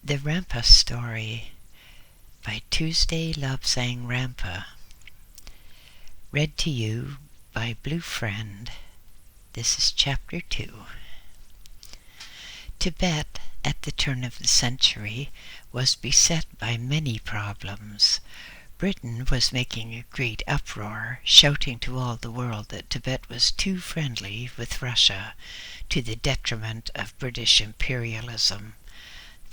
The Rampa Story by Tuesday Lobsang Rampa. Read to you by BlueFriend. This is Chapter 2. Tibet, at the turn of the century, was beset by many problems. Britain was making a great uproar, shouting to all the world that Tibet was too friendly with Russia, to the detriment of British imperialism.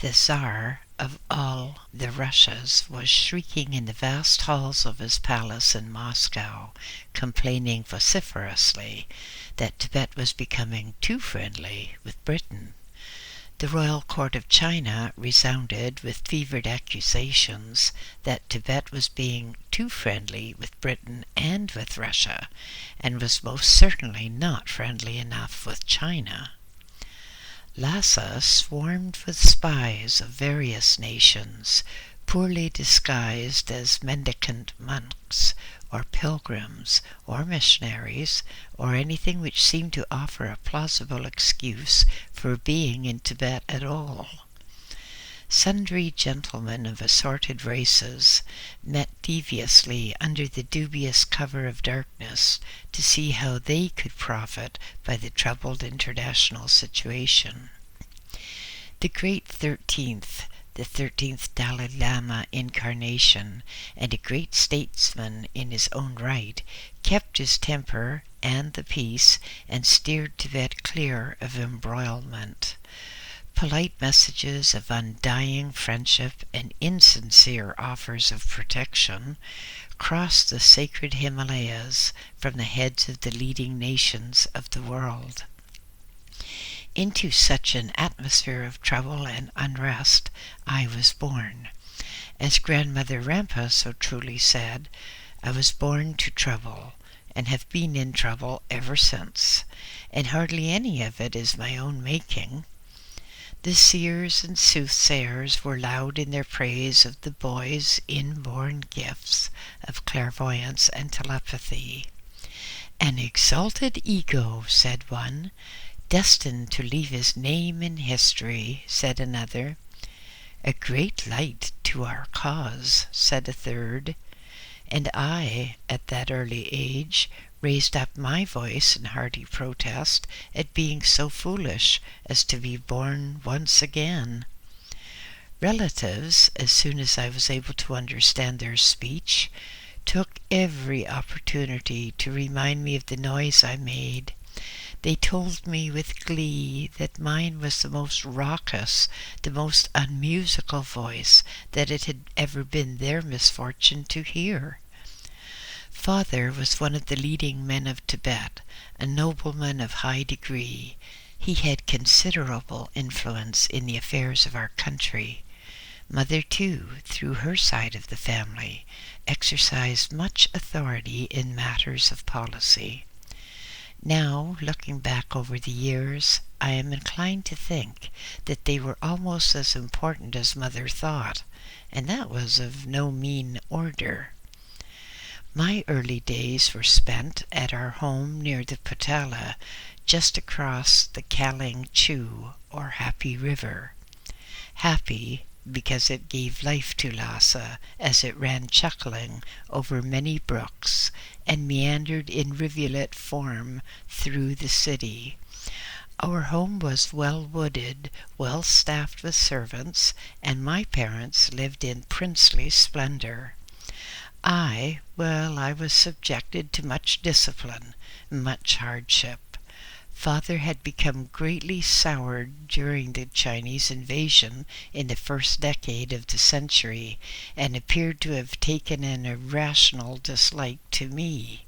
The Tsar of all the Russias was shrieking in the vast halls of his palace in Moscow, complaining vociferously that Tibet was becoming too friendly with Britain. The royal court of China resounded with fevered accusations that Tibet was being too friendly with Britain and with Russia, and was most certainly not friendly enough with China. Lhasa swarmed with spies of various nations, poorly disguised as mendicant monks, or pilgrims, or missionaries, or anything which seemed to offer a plausible excuse for being in Tibet at all. Sundry gentlemen of assorted races met deviously under the dubious cover of darkness to see how they could profit by the troubled international situation. The great 13th, the 13th Dalai Lama incarnation, and a great statesman in his own right, kept his temper and the peace, and steered Tibet clear of embroilment. Polite messages of undying friendship and insincere offers of protection crossed the sacred Himalayas from the heads of the leading nations of the world. Into such an atmosphere of trouble and unrest I was born. As Grandmother Rampa so truly said, I was born to trouble, and have been in trouble ever since, and hardly any of it is my own making. The seers and soothsayers were loud in their praise of the boy's inborn gifts of clairvoyance and telepathy. An exalted ego, said one. Destined to leave his name in history, said another. A great light to our cause, said a third. And I, at that early age, raised up my voice in hearty protest at being so foolish as to be born once again. Relatives, as soon as I was able to understand their speech, took every opportunity to remind me of the noise I made. They told me with glee that mine was the most raucous, the most unmusical voice that it had ever been their misfortune to hear. Father was one of the leading men of Tibet, a nobleman of high degree. He had considerable influence in the affairs of our country. Mother, too, through her side of the family, exercised much authority in matters of policy. Now, looking back over the years, I am inclined to think that they were almost as important as Mother thought, and that was of no mean order. My early days were spent at our home near the Potala, just across the Kaling Chu, or Happy River. Happy because it gave life to Lhasa as it ran chuckling over many brooks and meandered in rivulet form through the city. Our home was well wooded, well staffed with servants, and my parents lived in princely splendor. I was subjected to much discipline, much hardship. Father had become greatly soured during the Chinese invasion in the first decade of the century, and appeared to have taken an irrational dislike to me.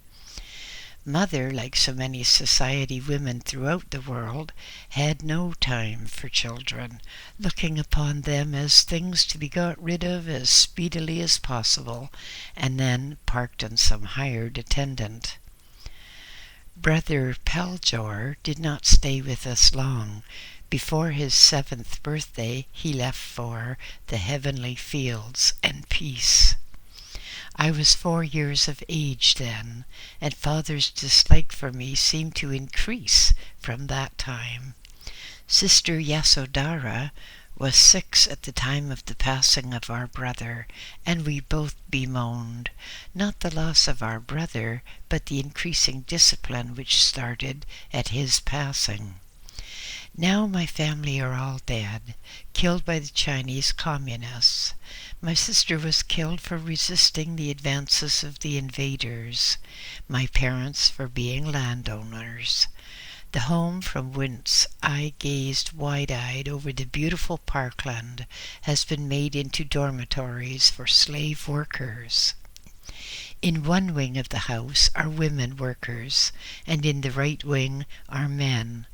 Mother, like so many society women throughout the world, had no time for children, looking upon them as things to be got rid of as speedily as possible, and then parked on some hired attendant. Brother Paljor did not stay with us long. Before his 7th birthday, he left for the heavenly fields and peace. I was 4 years of age then, and Father's dislike for me seemed to increase from that time. Sister Yasodhara was 6 at the time of the passing of our brother, and we both bemoaned, not the loss of our brother, but the increasing discipline which started at his passing. Now my family are all dead, killed by the Chinese communists. My sister was killed for resisting the advances of the invaders, my parents for being landowners. The home from whence I gazed wide-eyed over the beautiful parkland has been made into dormitories for slave workers. In one wing of the house are women workers, and in the right wing are men.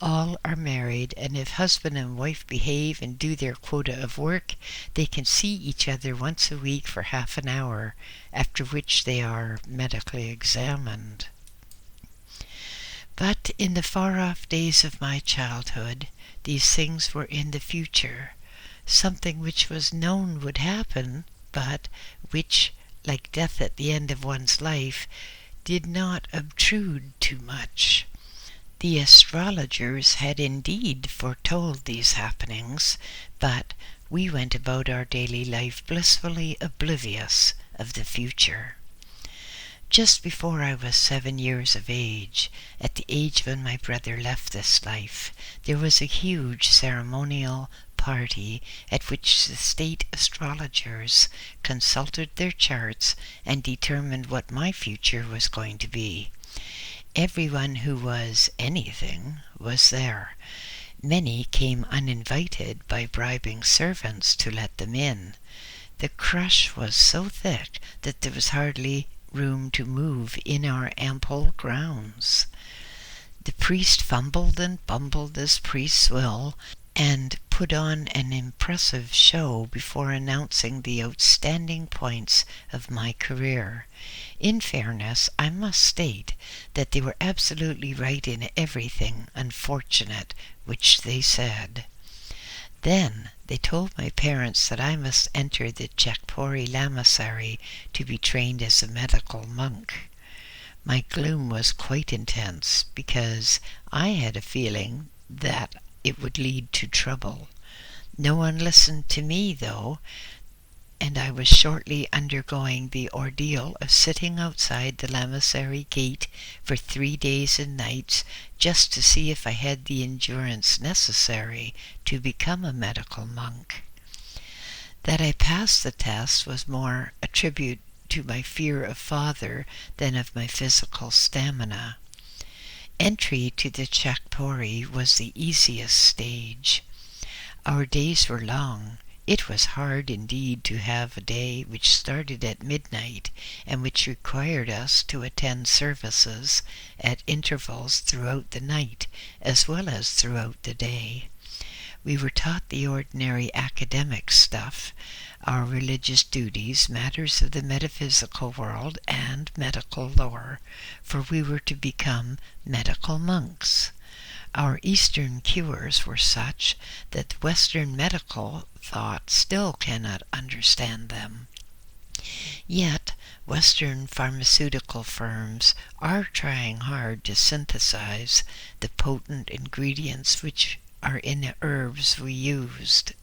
All are married, and if husband and wife behave and do their quota of work, they can see each other once a week for half an hour, after which they are medically examined. But in the far-off days of my childhood, these things were in the future, something which was known would happen, but which, like death at the end of one's life, did not obtrude too much. The astrologers had indeed foretold these happenings, but we went about our daily life blissfully oblivious of the future. Just before I was 7 years of age, at the age when my brother left this life, there was a huge ceremonial party at which the state astrologers consulted their charts and determined what my future was going to be. Everyone who was anything was there. Many came uninvited by bribing servants to let them in. The crush was so thick that there was hardly room to move in our ample grounds. The priest fumbled and bumbled as priests will, and put on an impressive show before announcing the outstanding points of my career. In fairness, I must state that they were absolutely right in everything unfortunate which they said. Then they told my parents that I must enter the Jakpuri Lamasery to be trained as a medical monk. My gloom was quite intense, because I had a feeling that it would lead to trouble. No one listened to me, though, and I was shortly undergoing the ordeal of sitting outside the Lamasery gate for 3 days and nights just to see if I had the endurance necessary to become a medical monk. That I passed the test was more a tribute to my fear of father than of my physical stamina. Entry to the Jakpuri was the easiest stage. Our days were long. It was hard indeed to have a day which started at midnight and which required us to attend services at intervals throughout the night as well as throughout the day. We were taught the ordinary academic stuff, our religious duties, matters of the metaphysical world, and medical lore, for we were to become medical monks. Our Eastern cures were such that the Western medical thought still cannot understand them. Yet, Western pharmaceutical firms are trying hard to synthesize the potent ingredients which are in the herbs we used.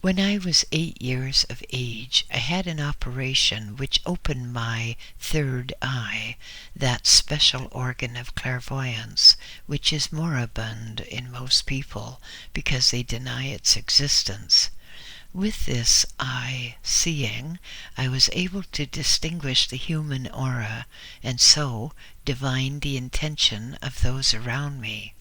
When I was 8 years of age, I had an operation which opened my third eye, that special organ of clairvoyance, which is moribund in most people because they deny its existence. With this eye seeing, I was able to distinguish the human aura, and so divine the intention of those around me.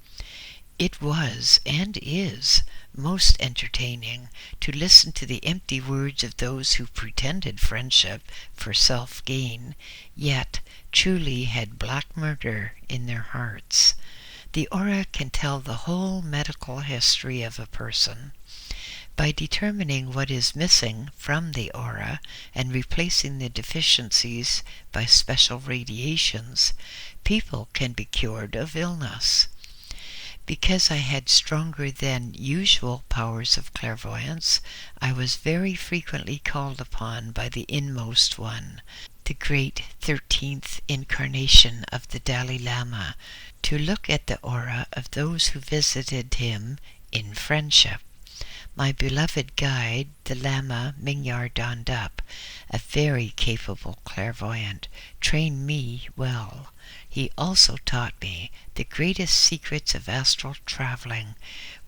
It was, and is, most entertaining to listen to the empty words of those who pretended friendship for self-gain, yet truly had black murder in their hearts. The aura can tell the whole medical history of a person. By determining what is missing from the aura and replacing the deficiencies by special radiations, people can be cured of illness. Because I had stronger than usual powers of clairvoyance, I was very frequently called upon by the Inmost One, the great 13th incarnation of the Dalai Lama, to look at the aura of those who visited him in friendship. My beloved guide, the Lama Mingyar Dondup, a very capable clairvoyant, trained me well. He also taught me the greatest secrets of astral traveling,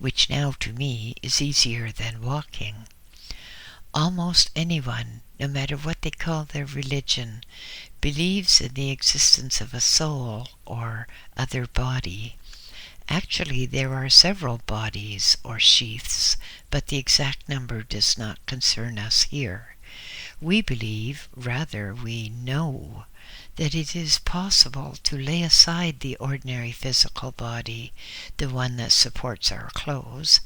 which now to me is easier than walking. Almost anyone, no matter what they call their religion, believes in the existence of a soul or other body. Actually, there are several bodies or sheaths, but the exact number does not concern us here. We believe, rather we know, that it is possible to lay aside the ordinary physical body, the one that supports our clothes,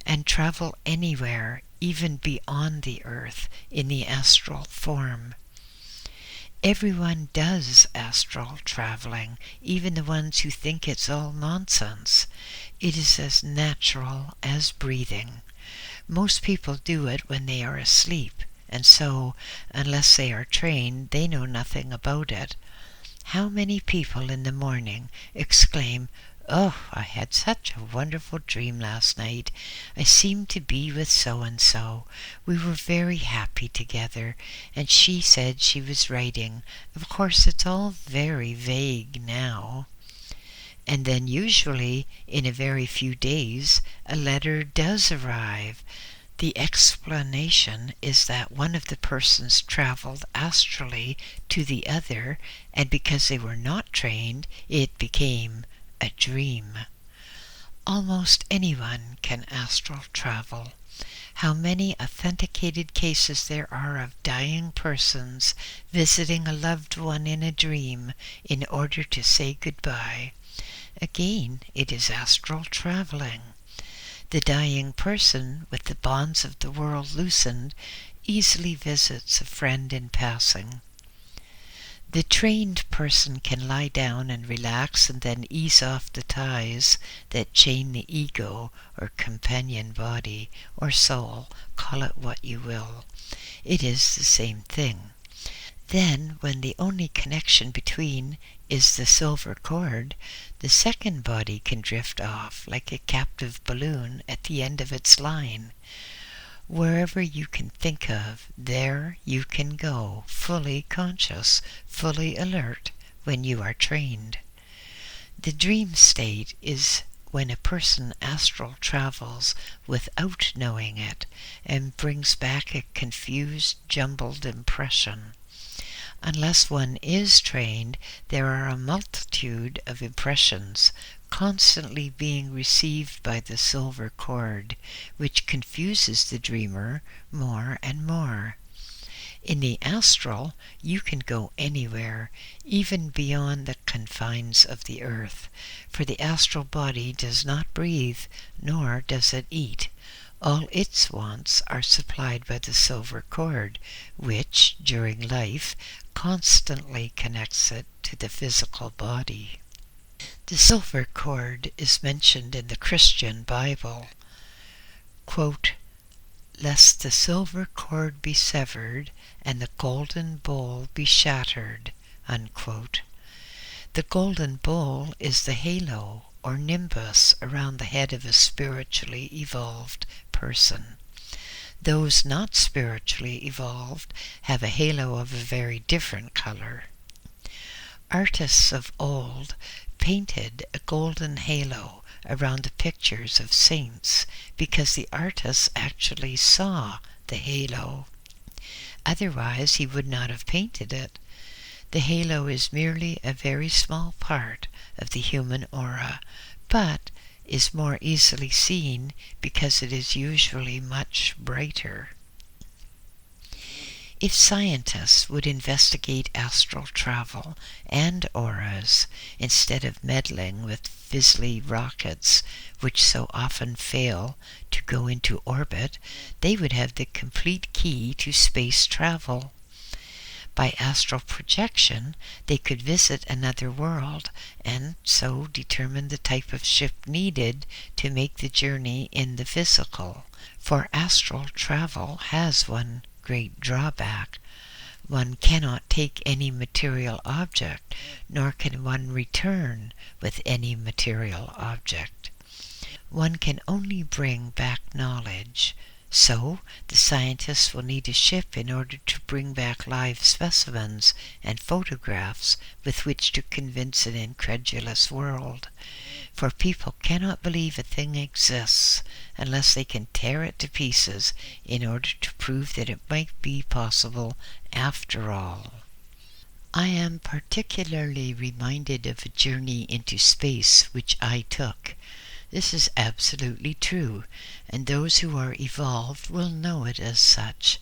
and travel anywhere, even beyond the earth, in the astral form. Everyone does astral traveling, even the ones who think it's all nonsense. It is as natural as breathing. Most people do it when they are asleep, and so, unless they are trained, they know nothing about it. How many people in the morning exclaim, "Oh, I had such a wonderful dream last night. I seemed to be with so-and-so. We were very happy together, and she said she was writing. Of course, it's all very vague now." And then usually, in a very few days, a letter does arrive. The explanation is that one of the persons traveled astrally to the other, and because they were not trained, it became a dream. Almost anyone can astral travel. How many authenticated cases there are of dying persons visiting a loved one in a dream in order to say goodbye. Again, it is astral traveling. The dying person, with the bonds of the world loosened, easily visits a friend in passing. The trained person can lie down and relax and then ease off the ties that chain the ego or companion body or soul, call it what you will. It is the same thing. Then, when the only connection between is the silver cord, the second body can drift off like a captive balloon at the end of its line. Wherever you can think of, there you can go, fully conscious, fully alert, when you are trained. The dream state is when a person astral travels without knowing it and brings back a confused, jumbled impression. Unless one is trained, there are a multitude of impressions constantly being received by the silver cord, which confuses the dreamer more and more. In the astral, you can go anywhere, even beyond the confines of the earth, for the astral body does not breathe, nor does it eat. All its wants are supplied by the silver cord, which, during life, constantly connects it to the physical body. The silver cord is mentioned in the Christian Bible. Quote, "Lest the silver cord be severed and the golden bowl be shattered." Unquote. The golden bowl is the halo or nimbus around the head of a spiritually evolved person. Those not spiritually evolved have a halo of a very different color. Artists of old painted a golden halo around the pictures of saints because the artist actually saw the halo. Otherwise, he would not have painted it. The halo is merely a very small part of the human aura, but is more easily seen because it is usually much brighter. If scientists would investigate astral travel and auras instead of meddling with fizzly rockets, which so often fail to go into orbit, they would have the complete key to space travel. By astral projection, they could visit another world and so determine the type of ship needed to make the journey in the physical. For astral travel has one great drawback. One cannot take any material object, nor can one return with any material object. One can only bring back knowledge. So, the scientists will need a ship in order to bring back live specimens and photographs with which to convince an incredulous world. For people cannot believe a thing exists unless they can tear it to pieces in order to prove that it might be possible after all. I am particularly reminded of a journey into space which I took. This is absolutely true, and those who are evolved will know it as such.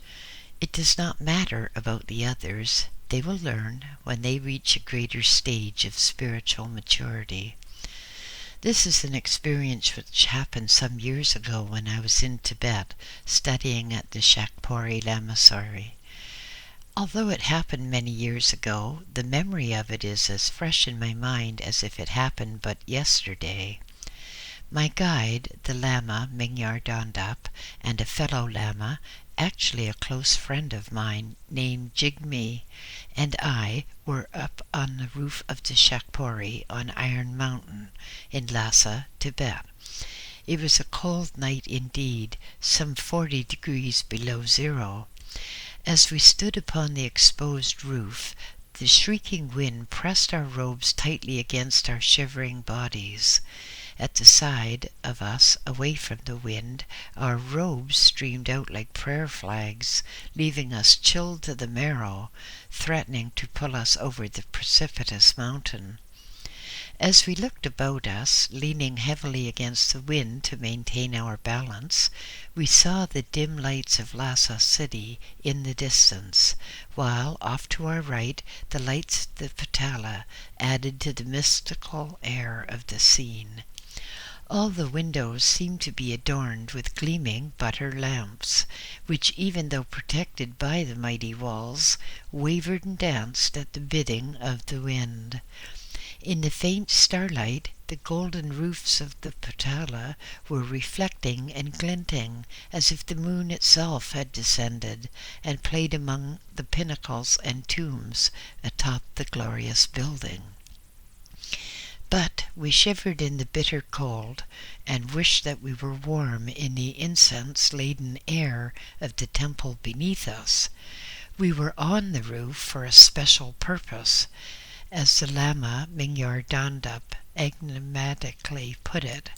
It does not matter about the others. They will learn when they reach a greater stage of spiritual maturity. This is an experience which happened some years ago when I was in Tibet studying at the Shakpuri Lamasery. Although it happened many years ago, the memory of it is as fresh in my mind as if it happened but yesterday. My guide, the Lama Mingyar Dondap, and a fellow Lama, actually a close friend of mine named Jigme, and I were up on the roof of the Shakpuri on Iron Mountain in Lhasa, Tibet. It was a cold night indeed, some 40 degrees below zero. As we stood upon the exposed roof, the shrieking wind pressed our robes tightly against our shivering bodies. At the side of us, away from the wind, our robes streamed out like prayer flags, leaving us chilled to the marrow, threatening to pull us over the precipitous mountain. As we looked about us, leaning heavily against the wind to maintain our balance, we saw the dim lights of Lhasa city in the distance, while off to our right the lights of the Patala added to the mystical air of the scene. All the windows seemed to be adorned with gleaming butter lamps, which, even though protected by the mighty walls, wavered and danced at the bidding of the wind. In the faint starlight, the golden roofs of the Patala were reflecting and glinting as if the moon itself had descended and played among the pinnacles and tombs atop the glorious building. But we shivered in the bitter cold and wished that we were warm in the incense-laden air of the temple beneath us. We were on the roof for a special purpose, as the Lama Mingyar Dondap enigmatically put it.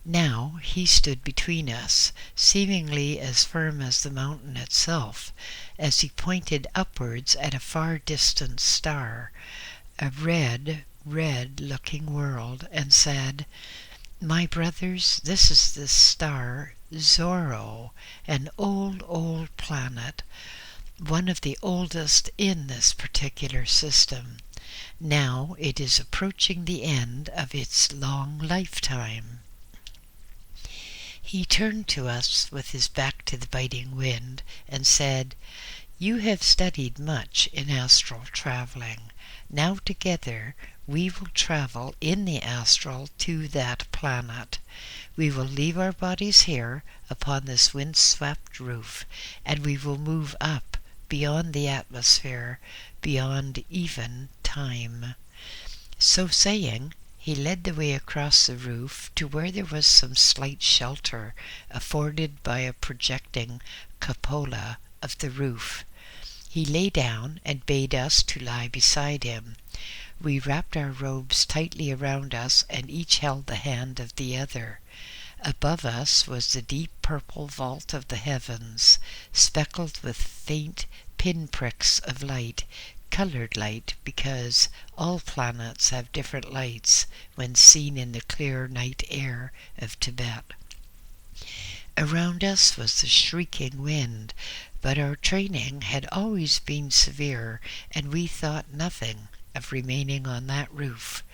Now he stood between us, seemingly as firm as the mountain itself, as he pointed upwards at a far distant star, a red-looking world, and said, "My brothers, this is the star Zorro, an old planet, one of the oldest in this particular system. Now it is approaching the end of its long lifetime." He turned to us with his back to the biting wind and said, "You have studied much in astral traveling. Now together we will travel in the astral to that planet. We will leave our bodies here upon this wind-swept roof, and we will move up beyond the atmosphere, beyond even time." So saying, he led the way across the roof to where there was some slight shelter afforded by a projecting cupola of the roof. He lay down and bade us to lie beside him. We wrapped our robes tightly around us and each held the hand of the other. Above us was the deep purple vault of the heavens, speckled with faint pinpricks of light, colored light because all planets have different lights when seen in the clear night air of Tibet. Around us was the shrieking wind, but our training had always been severe, and we thought nothing of remaining on that roof.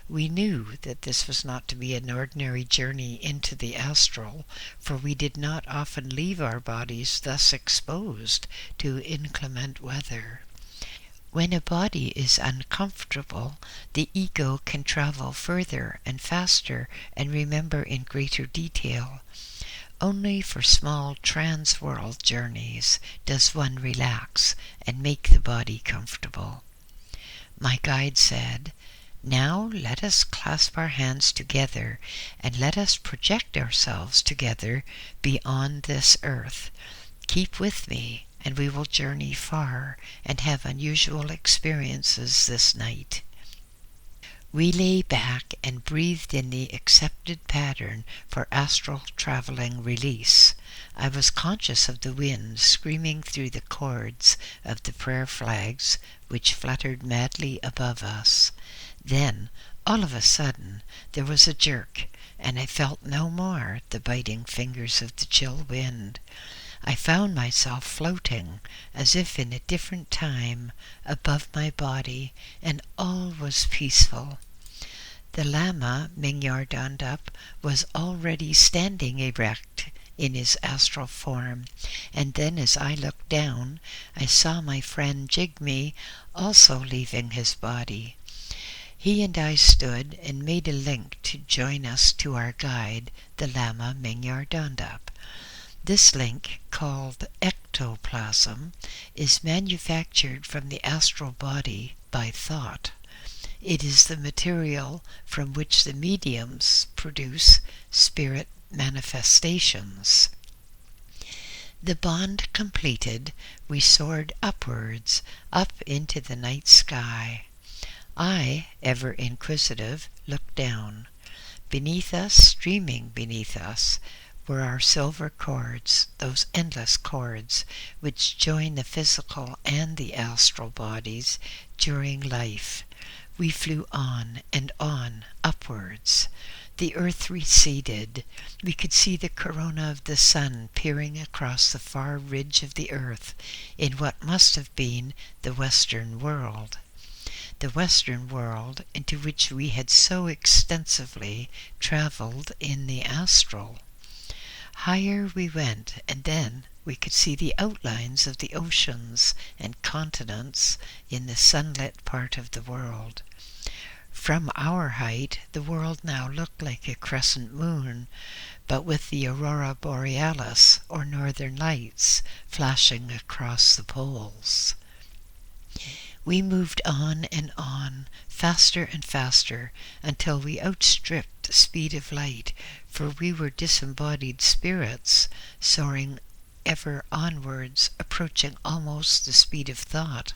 We knew that this was not to be an ordinary journey into the astral, for we did not often leave our bodies thus exposed to inclement weather. When a body is uncomfortable, the ego can travel further and faster and remember in greater detail. Only for small trans-world journeys does one relax and make the body comfortable. My guide said, Now let us clasp our hands together and let us project ourselves together beyond this earth. Keep with me, and we will journey far and have unusual experiences this night." We lay back and breathed in the accepted pattern for astral traveling release. I was conscious of the wind screaming through the cords of the prayer flags which fluttered madly above us. Then, all of a sudden, there was a jerk, and I felt no more the biting fingers of the chill wind. I found myself floating as if in a different time above my body, and all was peaceful. The Lama Mingyar Dondup was already standing erect in his astral form, and then as I looked down, I saw my friend Jigme also leaving his body. He and I stood and made a link to join us to our guide, the Lama Mingyar Dondup. This link, called ectoplasm, is manufactured from the astral body by thought. It is the material from which the mediums produce spirit manifestations. The bond completed, we soared upwards, up into the night sky. I, ever inquisitive, looked down. Beneath us, streaming beneath us, were our silver cords, those endless cords which join the physical and the astral bodies during life. We flew on and on, upwards. The earth receded. We could see the corona of the sun peering across the far ridge of the earth in what must have been the Western world. The Western world into which we had so extensively traveled in the astral. Higher we went, and then we could see the outlines of the oceans and continents in the sunlit part of the world. From our height, the world now looked like a crescent moon, but with the aurora borealis, or northern lights, flashing across the poles. We moved on and on, faster and faster, until we outstripped the speed of light, for we were disembodied spirits, soaring ever onwards, approaching almost the speed of thought.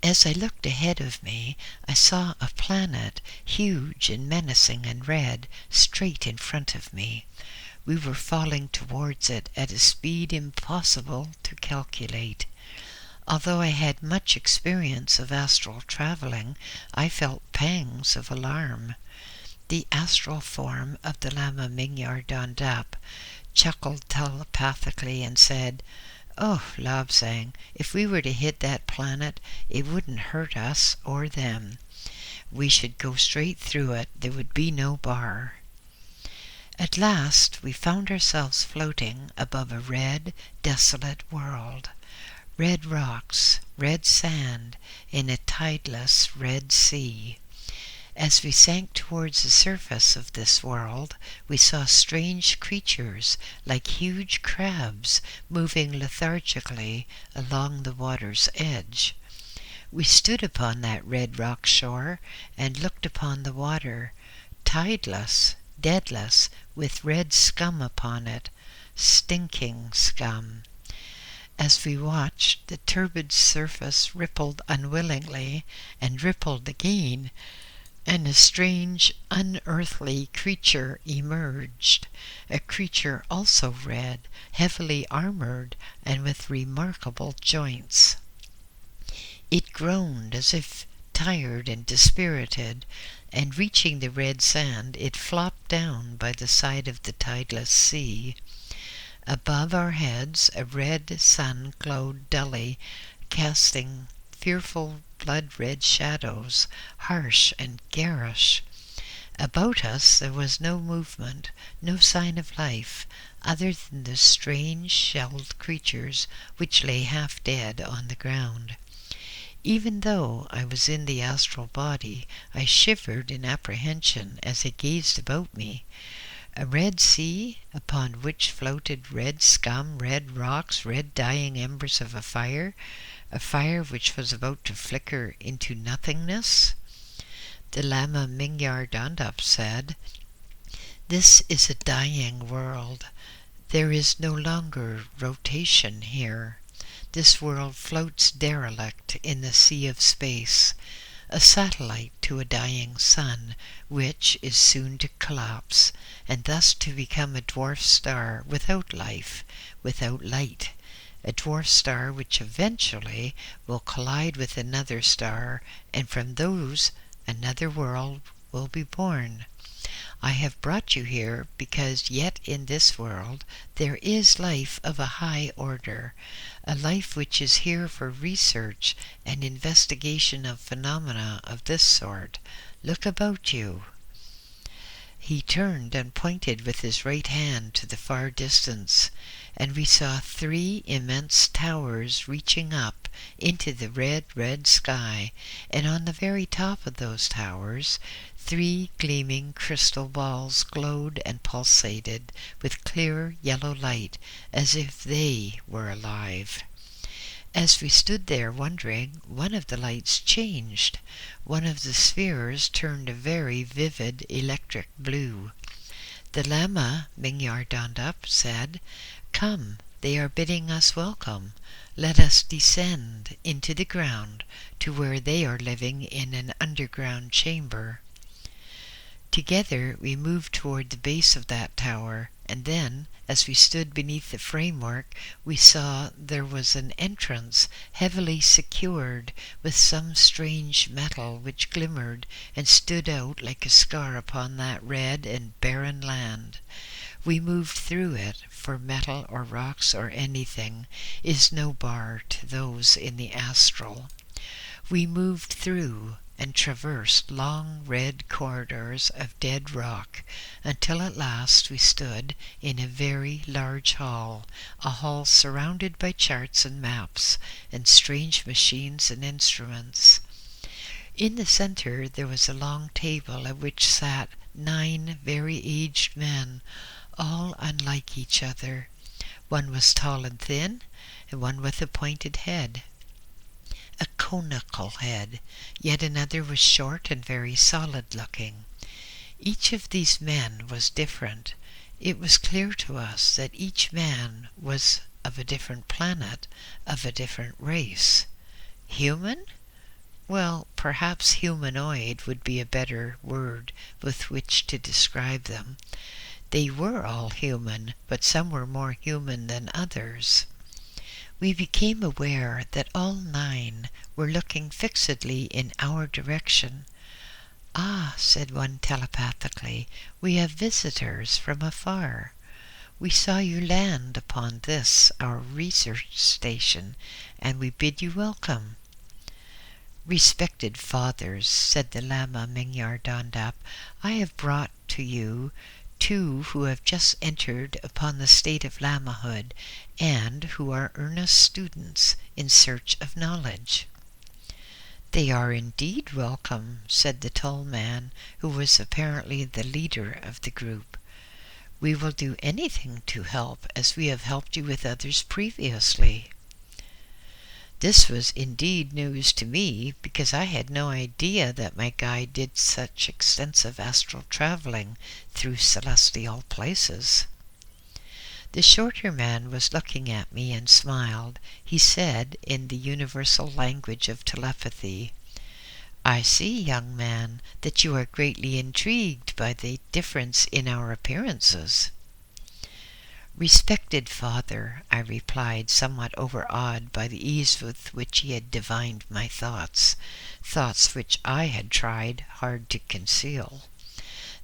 As I looked ahead of me, I saw a planet, huge and menacing and red, straight in front of me. We were falling towards it at a speed impossible to calculate. Although I had much experience of astral traveling, I felt pangs of alarm. The astral form of the Lama Mingyar Dondup chuckled telepathically and said, "Oh, Lobsang, if we were to hit that planet, it wouldn't hurt us or them. We should go straight through it. There would be no bar." At last we found ourselves floating above a red, desolate world. Red rocks, red sand, in a tideless red sea. As we sank towards the surface of this world, we saw strange creatures like huge crabs moving lethargically along the water's edge. We stood upon that red rock shore and looked upon the water, tideless, deadless, with red scum upon it, stinking scum. As we watched, the turbid surface rippled unwillingly and rippled again, and a strange, unearthly creature emerged, a creature also red, heavily armored, and with remarkable joints. It groaned as if tired and dispirited, and reaching the red sand, it flopped down by the side of the tideless sea. Above our heads a red sun glowed dully, casting fearful blood-red shadows, harsh and garish. About us there was no movement, no sign of life, other than the strange shelled creatures which lay half dead on the ground. Even though I was in the astral body, I shivered in apprehension as I gazed about me. A red sea, upon which floated red scum, red rocks, red dying embers of a fire which was about to flicker into nothingness. The Lama Mingyar Dandap said, "This is a dying world. There is no longer rotation here. This world floats derelict in the sea of space, a satellite to a dying sun, which is soon to collapse, and thus to become a dwarf star without life, without light, a dwarf star which eventually will collide with another star, and from those another world will be born. I have brought you here because yet in this world there is life of a high order, a life which is here for research and investigation of phenomena of this sort. Look about you." He turned and pointed with his right hand to the far distance, and we saw 3 immense towers reaching up into the red sky, and on the very top of those towers 3 gleaming crystal balls glowed and pulsated with clear yellow light, as if they were alive. As we stood there wondering, one of the lights changed. One of the spheres turned a very vivid electric blue. The Lama Mingyar Dandap said, "Come, they are bidding us welcome. Let us descend into the ground to where they are living in an underground chamber." Together we moved toward the base of that tower, and then, as we stood beneath the framework, we saw there was an entrance heavily secured with some strange metal which glimmered and stood out like a scar upon that red and barren land. We moved through it, for metal or rocks or anything is no bar to those in the astral. We moved through and traversed long red corridors of dead rock until at last we stood in a very large hall, a hall surrounded by charts and maps and strange machines and instruments. In the center there was a long table at which sat 9 very aged men, all unlike each other. One was tall and thin, and one with a pointed head, a conical head, yet another was short and very solid-looking. Each of these men was different. It was clear to us that each man was of a different planet, of a different race. Human? Well, perhaps humanoid would be a better word with which to describe them. They were all human, but some were more human than others. We became aware that all 9 were looking fixedly in our direction. "Ah," said one telepathically, "we have visitors from afar. We saw you land upon this, our research station, and we bid you welcome." "Respected fathers," said the Lama Mingyar Dandap, "I have brought to you 2 who have just entered upon the state of Lamahood, and who are earnest students in search of knowledge." "They are indeed welcome," said the tall man, who was apparently the leader of the group. "We will do anything to help, as we have helped you with others previously." This was indeed news to me, because I had no idea that my guide did such extensive astral traveling through celestial places. The shorter man was looking at me and smiled. He said, in the universal language of telepathy, "I see, young man, that you are greatly intrigued by the difference in our appearances." "Respected father," I replied, somewhat overawed by the ease with which he had divined my thoughts which I had tried hard to conceal.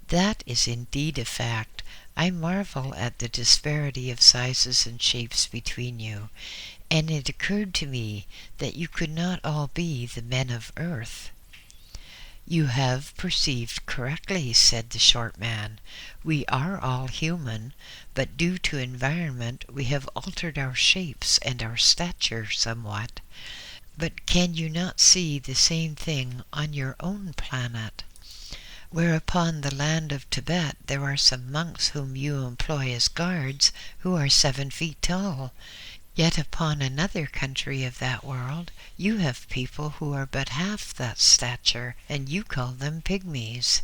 "That is indeed a fact. I marvel at the disparity of sizes and shapes between you, and it occurred to me that you could not all be the men of earth." "You have perceived correctly," said the short man. "We are all human, but due to environment we have altered our shapes and our stature somewhat. But can you not see the same thing on your own planet? Whereupon the land of Tibet there are some monks whom you employ as guards who are 7 feet tall. Yet upon another country of that world you have people who are but half that stature, and you call them pygmies.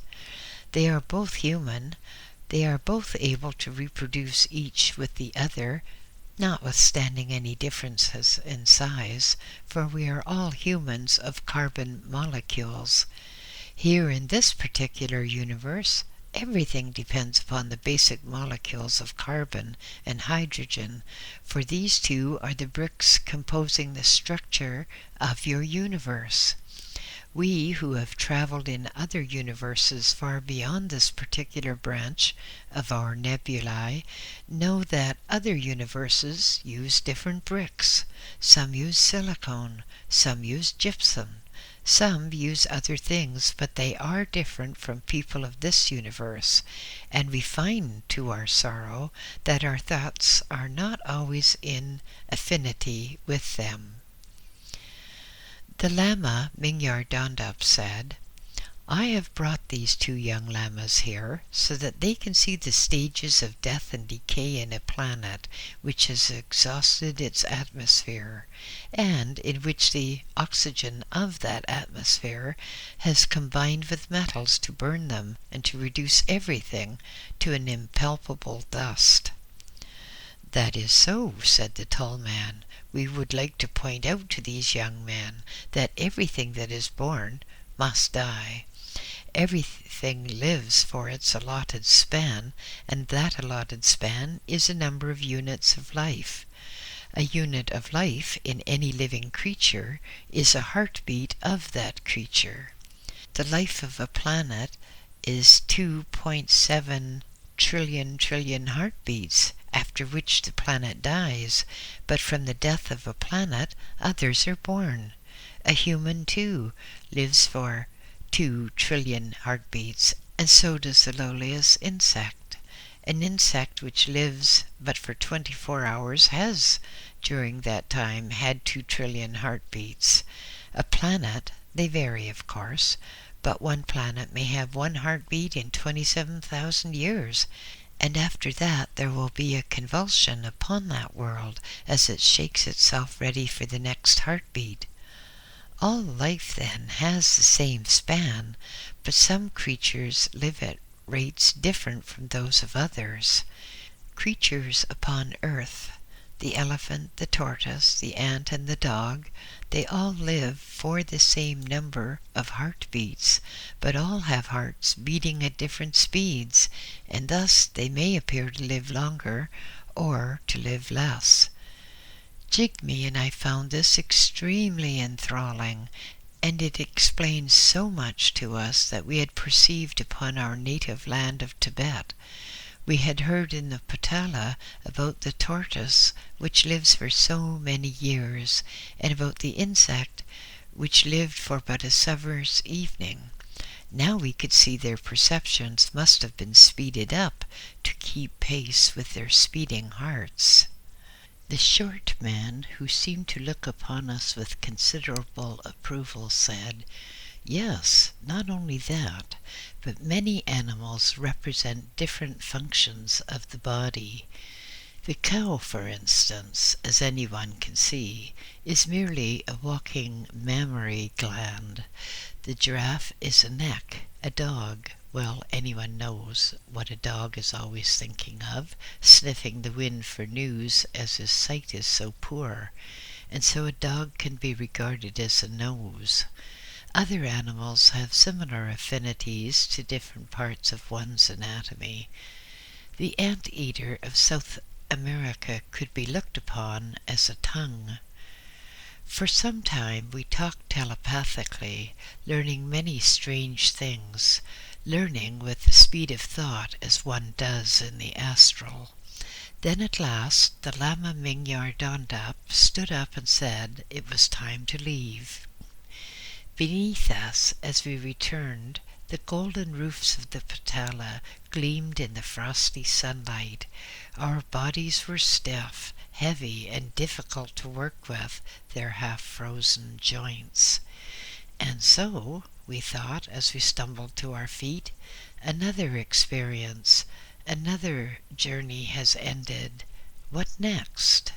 They are both human. They are both able to reproduce each with the other, notwithstanding any differences in size, for we are all humans of carbon molecules. Here in this particular universe, everything depends upon the basic molecules of carbon and hydrogen, for these two are the bricks composing the structure of your universe. We who have traveled in other universes far beyond this particular branch of our nebulae know that other universes use different bricks. Some use silicone, some use gypsum, some use other things, but they are different from people of this universe, and we find to our sorrow that our thoughts are not always in affinity with them. The Lama Mingyar Dondap said, I have brought these two young lamas here so that they can see the stages of death and decay in a planet which has exhausted its atmosphere, and in which the oxygen of that atmosphere has combined with metals to burn them and to reduce everything to an impalpable dust. That is so, said the tall man. We would like to point out to these young men that everything that is born must die. Everything lives for its allotted span, and that allotted span is a number of units of life. A unit of life in any living creature is a heartbeat of that creature. The life of a planet is 2.7 trillion heartbeats, after which the planet dies, but from the death of a planet others are born. A human, too, lives for 2 trillion heartbeats, and so does the lowliest insect. An insect which lives but for 24 hours has, during that time, had 2 trillion heartbeats. A planet, they vary of course, but one planet may have one heartbeat in 27,000 years, and after that there will be a convulsion upon that world as it shakes itself ready for the next heartbeat. All life, then, has the same span, but some creatures live at rates different from those of others. Creatures upon earth, the elephant, the tortoise, the ant, and the dog, they all live for the same number of heartbeats, but all have hearts beating at different speeds, and thus they may appear to live longer or to live less. Jigme and I found this extremely enthralling, and it explains so much to us that we had perceived upon our native land of Tibet. We had heard in the Patala about the tortoise, which lives for so many years, and about the insect, which lived for but a summer's evening. Now we could see their perceptions must have been speeded up to keep pace with their speeding hearts. The short man, who seemed to look upon us with considerable approval, said, Yes, not only that, but many animals represent different functions of the body. The cow, for instance, as anyone can see, is merely a walking mammary gland. The giraffe is a neck. A dog, well, anyone knows what a dog is always thinking of, sniffing the wind for news as his sight is so poor, and so a dog can be regarded as a nose. Other animals have similar affinities to different parts of one's anatomy. The anteater of South America could be looked upon as a tongue. For some time we talked telepathically, learning many strange things, learning with the speed of thought as one does in the astral. Then at last the Lama Mingyar Dondap stood up and said it was time to leave. Beneath us, as we returned, the golden roofs of the Patala gleamed in the frosty sunlight. Our bodies were stiff, heavy, and difficult to work with their half-frozen joints. And so, we thought as we stumbled to our feet, another experience, another journey has ended. What next?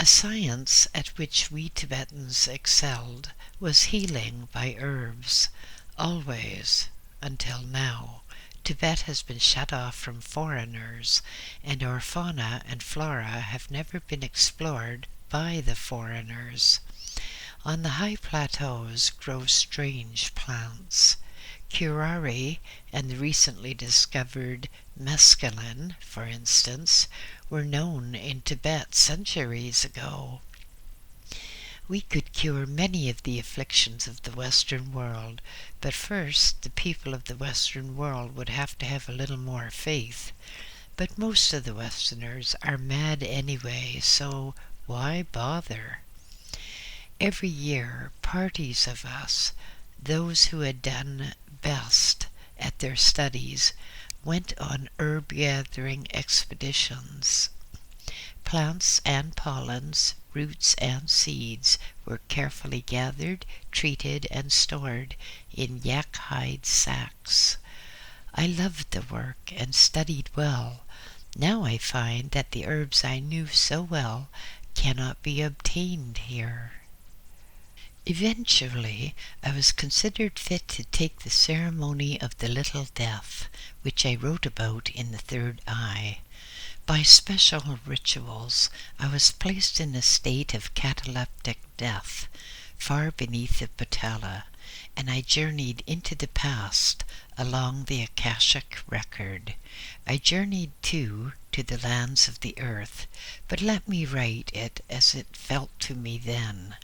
A science at which we Tibetans excelled was healing by herbs. Always, until now, Tibet has been shut off from foreigners, and our fauna and flora have never been explored by the foreigners. On the high plateaus grow strange plants. Curare and the recently discovered mescaline, for instance, were known in Tibet centuries ago. We could cure many of the afflictions of the Western world, but first the people of the Western world would have to have a little more faith. But most of the Westerners are mad anyway, so why bother? Every year, parties of us, those who had done best at their studies, went on herb-gathering expeditions. Plants and pollens, roots and seeds were carefully gathered, treated, and stored in yak hide sacks. I loved the work and studied well. Now I find that the herbs I knew so well cannot be obtained here. Eventually, I was considered fit to take the ceremony of the Little Death, which I wrote about in The Third Eye. By special rituals, I was placed in a state of cataleptic death, far beneath the patella, and I journeyed into the past along the Akashic record. I journeyed, too, to the lands of the earth, but let me write it as it felt to me then.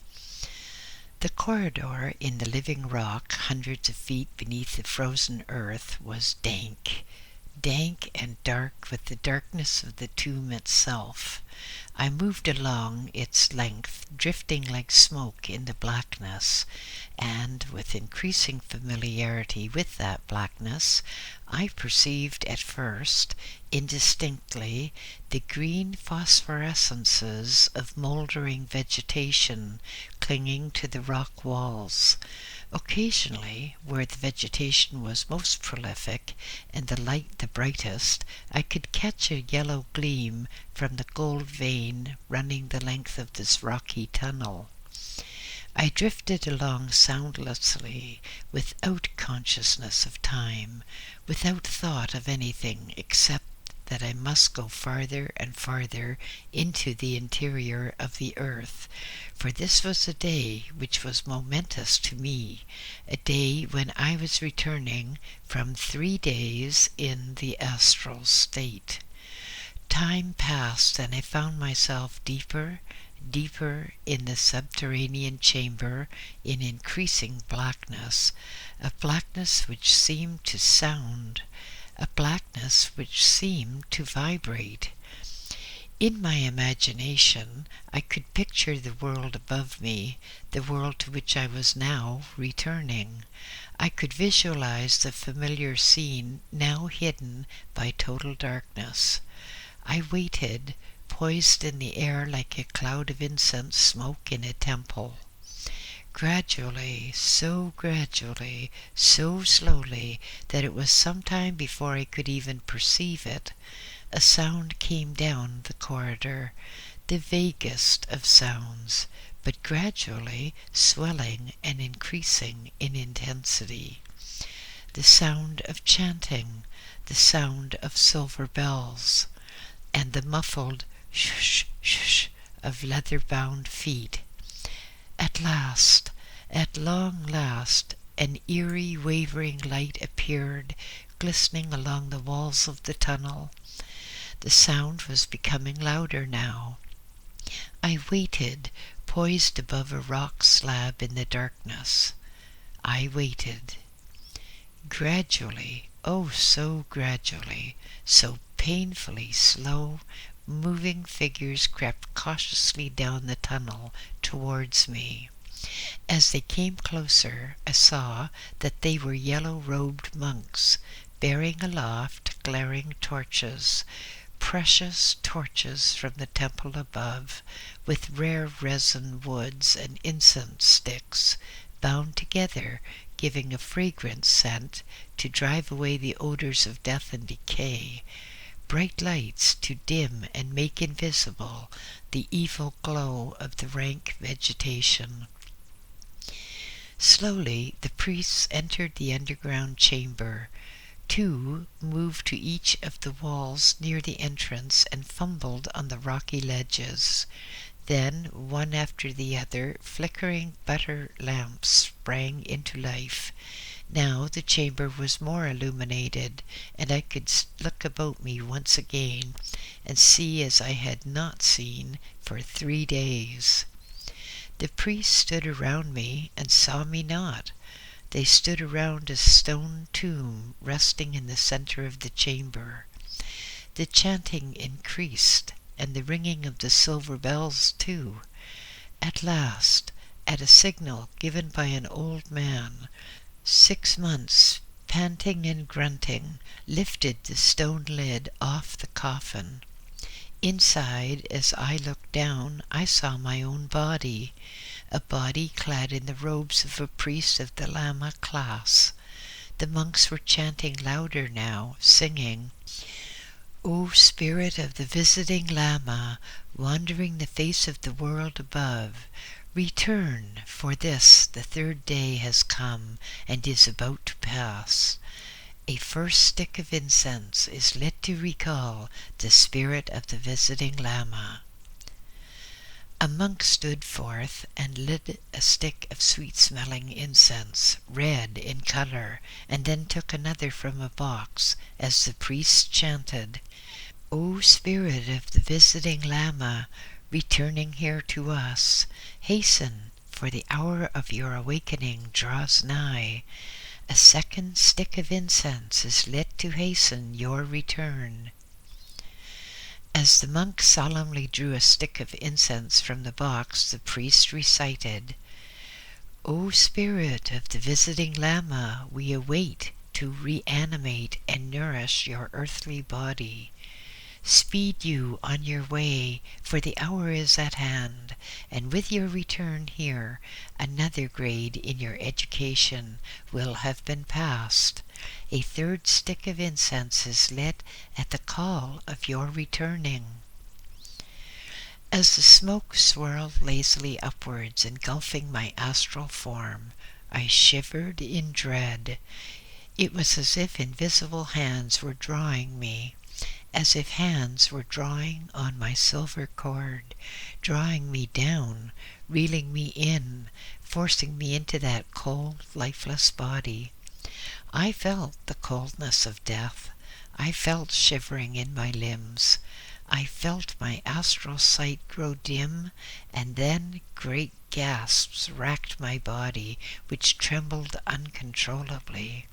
The corridor in the living rock, hundreds of feet beneath the frozen earth, was dank and dark with the darkness of the tomb itself. I moved along its length, drifting like smoke in the blackness, and with increasing familiarity with that blackness, I perceived at first, indistinctly, the green phosphorescences of mouldering vegetation clinging to the rock walls. Occasionally, where the vegetation was most prolific and the light the brightest, I could catch a yellow gleam from the gold vein running the length of this rocky tunnel. I drifted along soundlessly, without consciousness of time, without thought of anything except that I must go farther and farther into the interior of the earth, for this was a day which was momentous to me, a day when I was returning from 3 days in the astral state. Time passed, and I found myself deeper in the subterranean chamber in increasing blackness, a blackness which seemed to sound, a blackness which seemed to vibrate. In my imagination, I could picture the world above me, the world to which I was now returning. I could visualize the familiar scene now hidden by total darkness. I waited, poised in the air like a cloud of incense smoke in a temple. Gradually, so slowly, that it was some time before I could even perceive it, a sound came down the corridor, the vaguest of sounds, but gradually swelling and increasing in intensity. The sound of chanting, the sound of silver bells, and the muffled shush, shush of leather-bound feet. At long last, an eerie, wavering light appeared, glistening along the walls of the tunnel. The sound was becoming louder now. I waited, poised above a rock slab in the darkness. I waited. Gradually, oh so gradually, so painfully slow, moving figures crept cautiously down the tunnel towards me. As they came closer, I saw that they were yellow-robed monks, bearing aloft glaring torches, precious torches from the temple above, with rare resin woods and incense sticks, bound together, giving a fragrant scent to drive away the odors of death and decay. bright lights to dim and make invisible the evil glow of the rank vegetation. Slowly the priests entered the underground chamber. Two moved to each of the walls near the entrance and fumbled on the rocky ledges. Then, one after the other, flickering butter lamps sprang into life. Now the chamber was more illuminated, and I could look about me once again and see as I had not seen for 3 days. The priests stood around me and saw me not. They stood around a stone tomb resting in the center of the chamber. The chanting increased, and the ringing of the silver bells too. At last, at a signal given by an old man, 6 months, panting and grunting, lifted the stone lid off the coffin. Inside, as I looked down, I saw my own body, a body clad in the robes of a priest of the Lama class. The monks were chanting louder now, singing, "O spirit of the visiting Lama, wandering the face of the world above, return, for this, the 3rd day, has come and is about to pass. A first stick of incense is lit to recall the spirit of the visiting Lama." A monk stood forth and lit a stick of sweet-smelling incense, red in color, and then took another from a box as the priest chanted, "O spirit of the visiting Lama, returning here to us, hasten, for the hour of your awakening draws nigh. A second stick of incense is lit to hasten your return." As the monk solemnly drew a stick of incense from the box, the priest recited, "O spirit of the visiting Lama, we await to reanimate and nourish your earthly body. Speed you on your way, for the hour is at hand, and with your return here, another grade in your education will have been passed. A 3rd stick of incense is lit at the call of your returning." As the smoke swirled lazily upwards, engulfing my astral form, I shivered in dread. It was as if invisible hands were drawing me, as if hands were drawing on my silver cord, drawing me down, reeling me in, forcing me into that cold, lifeless body. I felt the coldness of death. I felt shivering in my limbs. I felt my astral sight grow dim, and then great gasps racked my body, which trembled uncontrollably.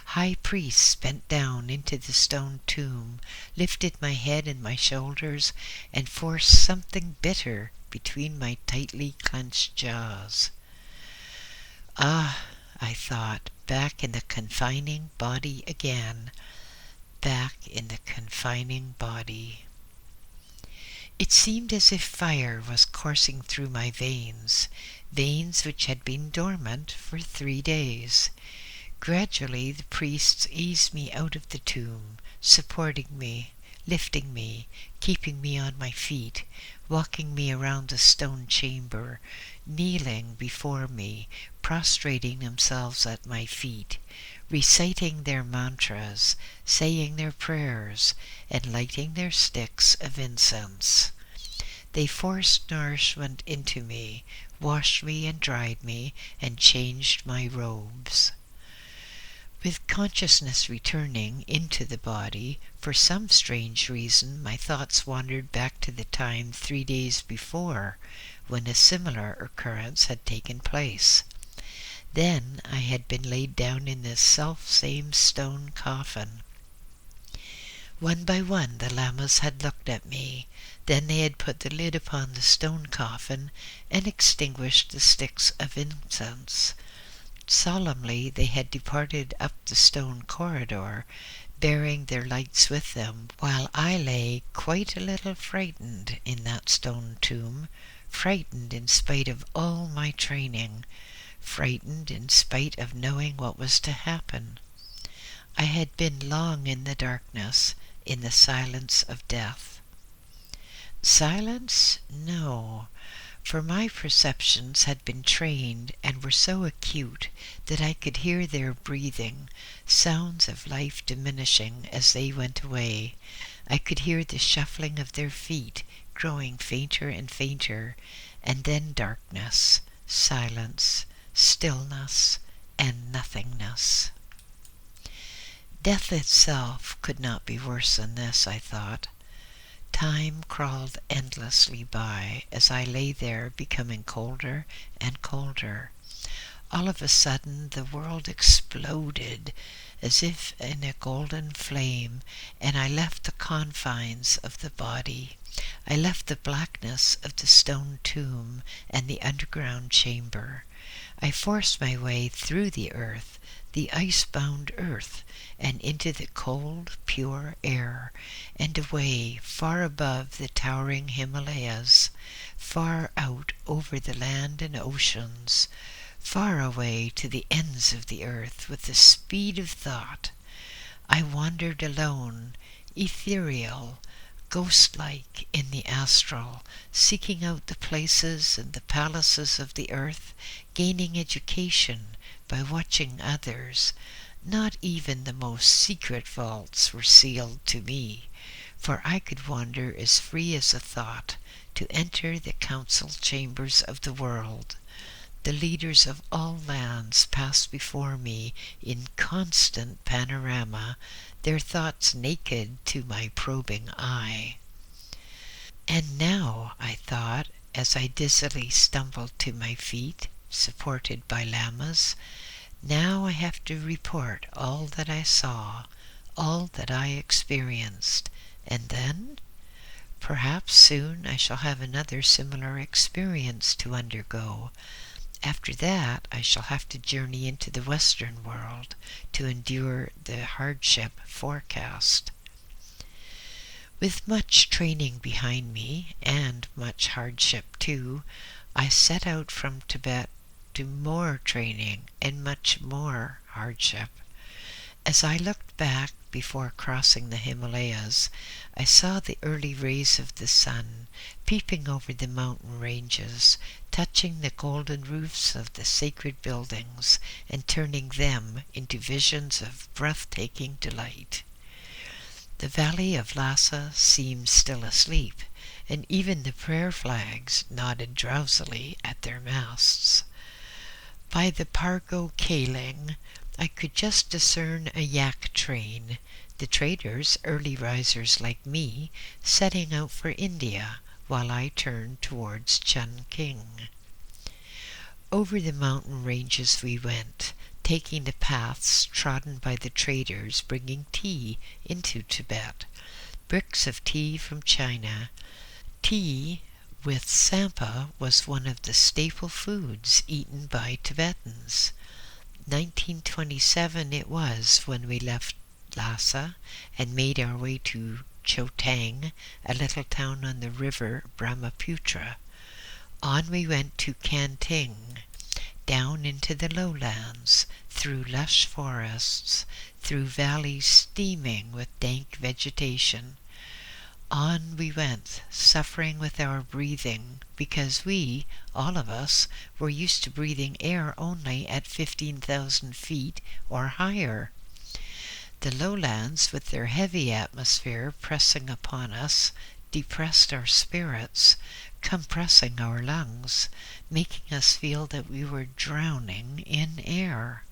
High priests bent down into the stone tomb, lifted my head and my shoulders, and forced something bitter between my tightly clenched jaws. Ah, I thought, back in the confining body again, back in the confining body. It seemed as if fire was coursing through my veins, veins which had been dormant for 3 days. Gradually the priests eased me out of the tomb, supporting me, lifting me, keeping me on my feet, walking me around the stone chamber, kneeling before me, prostrating themselves at my feet, reciting their mantras, saying their prayers, and lighting their sticks of incense. They forced nourishment into me, washed me and dried me, and changed my robes. With consciousness returning into the body, for some strange reason my thoughts wandered back to the time 3 days before, when a similar occurrence had taken place. Then I had been laid down in this self-same stone coffin. One by one the lamas had looked at me. Then they had put the lid upon the stone coffin and extinguished the sticks of incense. Solemnly they had departed up the stone corridor, bearing their lights with them, while I lay quite a little frightened in that stone tomb, frightened in spite of all my training, frightened in spite of knowing what was to happen. I had been long in the darkness, in the silence of death. Silence? No, for my perceptions had been trained and were so acute that I could hear their breathing, sounds of life diminishing as they went away. I could hear the shuffling of their feet growing fainter and fainter, and then darkness, silence, stillness, and nothingness. Death itself could not be worse than this, I thought. Time crawled endlessly by as I lay there becoming colder and colder. All of a sudden the world exploded as if in a golden flame, and I left the confines of the body. I left the blackness of the stone tomb and the underground chamber. I forced my way through the earth, the ice-bound earth, and into the cold, pure air, and away far above the towering Himalayas, far out over the land and oceans, far away to the ends of the earth with the speed of thought. I wandered alone, ethereal, ghost-like in the astral, seeking out the places and the palaces of the earth, gaining education by watching others. Not even the most secret vaults were sealed to me, for I could wander as free as a thought to enter the council chambers of the world. The leaders of all lands passed before me in constant panorama, their thoughts naked to my probing eye. And now, I thought, as I dizzily stumbled to my feet, supported by lamas, now I have to report all that I saw, all that I experienced, and then perhaps soon I shall have another similar experience to undergo. After that, I shall have to journey into the Western world to endure the hardship forecast. With much training behind me, and much hardship too, I set out from Tibet to more training and much more hardship. As I looked back before crossing the Himalayas, I saw the early rays of the sun peeping over the mountain ranges, touching the golden roofs of the sacred buildings and turning them into visions of breathtaking delight. The valley of Lhasa seemed still asleep, and even the prayer flags nodded drowsily at their masts. By the Pargo Kaling, I could just discern a yak train, the traders, early risers like me, setting out for India, while I turned towards Chungking. Over the mountain ranges we went, taking the paths trodden by the traders bringing tea into Tibet, bricks of tea from China. Tea with sampa was one of the staple foods eaten by Tibetans. 1927 it was when we left Lhasa and made our way to Chotang, a little town on the river Brahmaputra. On we went to Kanting, down into the lowlands, through lush forests, through valleys steaming with dank vegetation. On we went, suffering with our breathing, because we, all of us, were used to breathing air only at 15,000 feet or higher. The lowlands, with their heavy atmosphere pressing upon us, depressed our spirits, compressing our lungs, making us feel that we were drowning in air.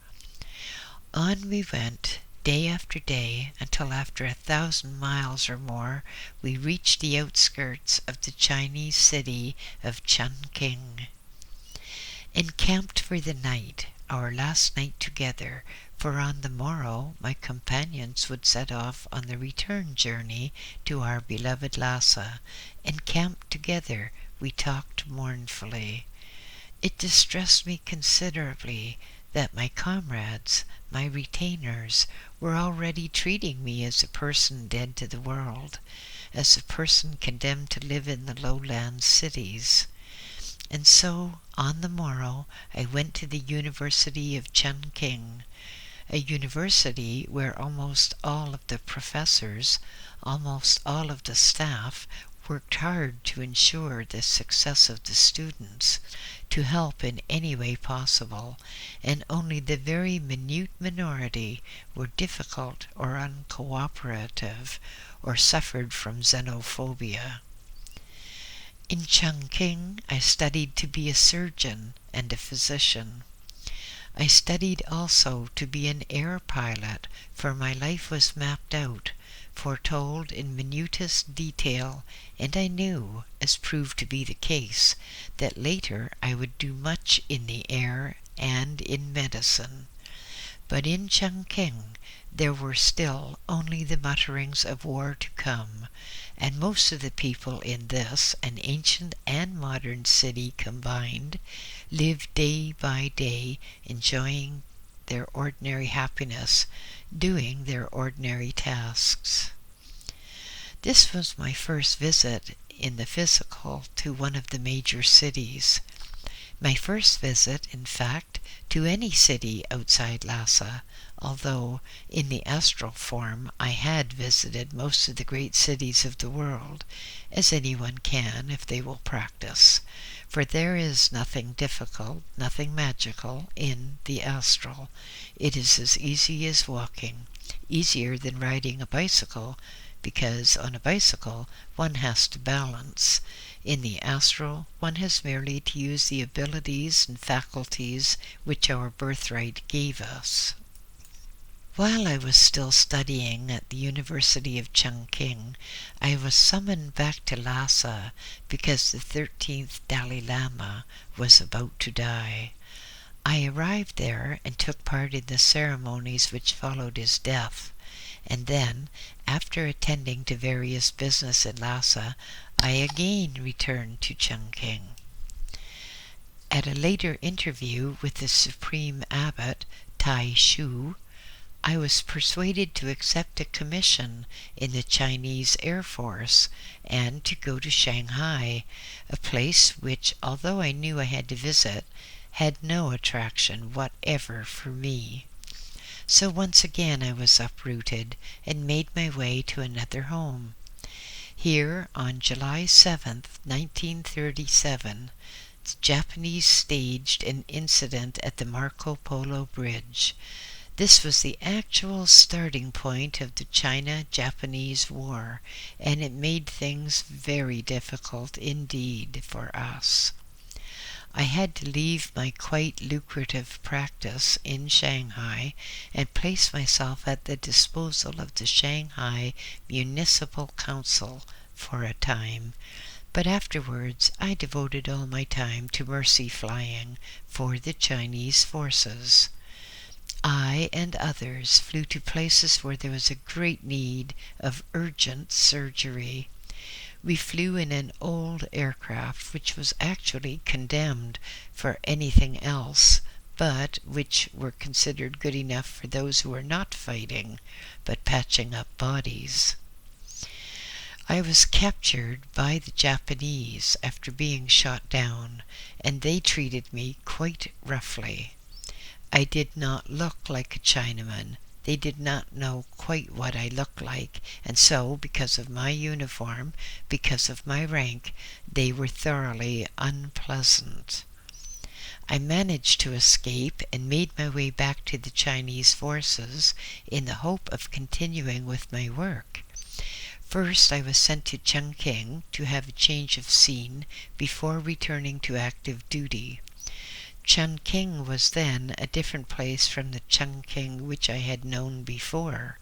On we went, day after day, until after 1,000 miles or more, we reached the outskirts of the Chinese city of Chungking. Encamped for the night, our last night together, for on the morrow my companions would set off on the return journey to our beloved Lhasa. Encamped together, we talked mournfully. It distressed me considerably that my comrades, my retainers, were already treating me as a person dead to the world, as a person condemned to live in the lowland cities. And so, on the morrow, I went to the University of Chungking. a university where almost all of the professors, almost all of the staff worked hard to ensure the success of the students, to help in any way possible, and only the very minute minority were difficult or uncooperative or suffered from xenophobia. In Chongqing, I studied to be a surgeon and a physician. I studied also to be an air pilot, for my life was mapped out, foretold in minutest detail, and I knew, as proved to be the case, that later I would do much in the air and in medicine. But in Chongqing there were still only the mutterings of war to come, and most of the people in this, an ancient and modern city combined, lived day by day enjoying their ordinary happiness, doing their ordinary tasks. This was my first visit in the physical to one of the major cities. My first visit, in fact, to any city outside Lhasa, although in the astral form I had visited most of the great cities of the world, as anyone can if they will practice, for there is nothing difficult, nothing magical in the astral. It is as easy as walking, easier than riding a bicycle, because on a bicycle one has to balance. In the astral, one has merely to use the abilities and faculties which our birthright gave us. While I was still studying at the University of Chongqing, I was summoned back to Lhasa because the 13th Dalai Lama was about to die. I arrived there and took part in the ceremonies which followed his death, and then, after attending to various business in Lhasa, I again returned to Chongqing. At a later interview with the Supreme Abbot, Tai Shu, I was persuaded to accept a commission in the Chinese Air Force and to go to Shanghai, a place which, although I knew I had to visit, had no attraction whatever for me. So once again I was uprooted and made my way to another home. Here, on July 7th, 1937, the Japanese staged an incident at the Marco Polo Bridge. This was the actual starting point of the China-Japanese War, and it made things very difficult indeed for us. I had to leave my quite lucrative practice in Shanghai and place myself at the disposal of the Shanghai Municipal Council for a time, but afterwards I devoted all my time to mercy flying for the Chinese forces. I and others flew to places where there was a great need of urgent surgery. We flew in an old aircraft which was actually condemned for anything else, but which were considered good enough for those who were not fighting, but patching up bodies. I was captured by the Japanese after being shot down, and they treated me quite roughly. I did not look like a Chinaman. They did not know quite what I looked like, and so, because of my uniform, because of my rank, they were thoroughly unpleasant. I managed to escape and made my way back to the Chinese forces in the hope of continuing with my work. First, I was sent to Chongqing to have a change of scene before returning to active duty. Chongqing was then a different place from the Chongqing which I had known before.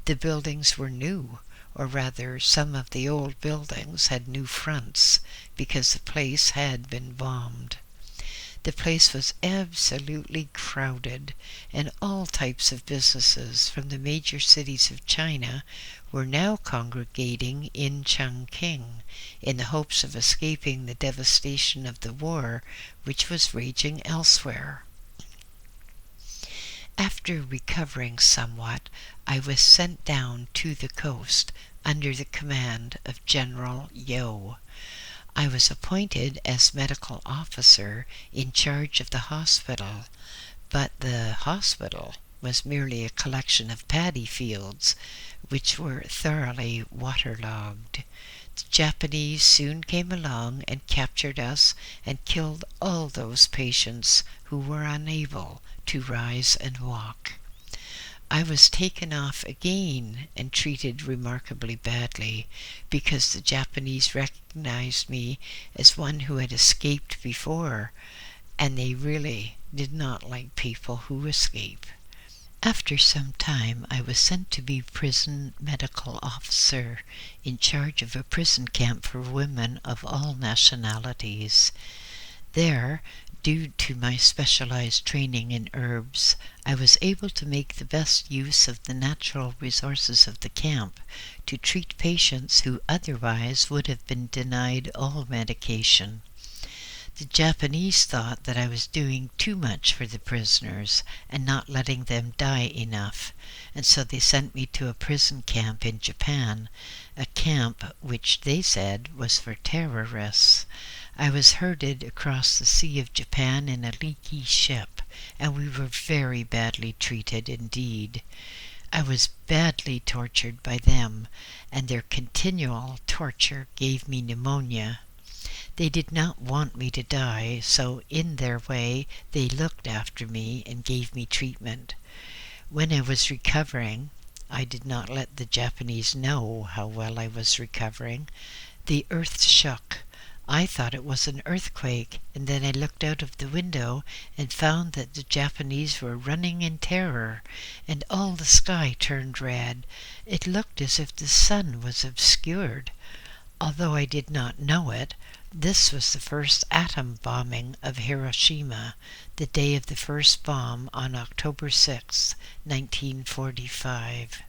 The buildings were new, or rather some of the old buildings had new fronts, because the place had been bombed. The place was absolutely crowded, and all types of businesses from the major cities of China were now congregating in Chongqing in the hopes of escaping the devastation of the war which was raging elsewhere. After recovering somewhat, I was sent down to the coast under the command of General Yo. I was appointed as medical officer in charge of the hospital, but the hospital was merely a collection of paddy fields, which were thoroughly waterlogged. The Japanese soon came along and captured us and killed all those patients who were unable to rise and walk. I was taken off again and treated remarkably badly because the Japanese recognized me as one who had escaped before, and they really did not like people who escape. After some time, I was sent to be prison medical officer in charge of a prison camp for women of all nationalities. There, due to my specialized training in herbs, I was able to make the best use of the natural resources of the camp to treat patients who otherwise would have been denied all medication. The Japanese thought that I was doing too much for the prisoners and not letting them die enough, and so they sent me to a prison camp in Japan, a camp which they said was for terrorists. I was herded across the Sea of Japan in a leaky ship, and we were very badly treated indeed. I was badly tortured by them, and their continual torture gave me pneumonia. They did not want me to die, so in their way they looked after me and gave me treatment. When I was recovering, I did not let the Japanese know how well I was recovering. The earth shook. I thought it was an earthquake, and then I looked out of the window and found that the Japanese were running in terror, and all the sky turned red. It looked as if the sun was obscured. Although I did not know it, this was the first atom bombing of Hiroshima, the day of the first bomb on October 6, 1945.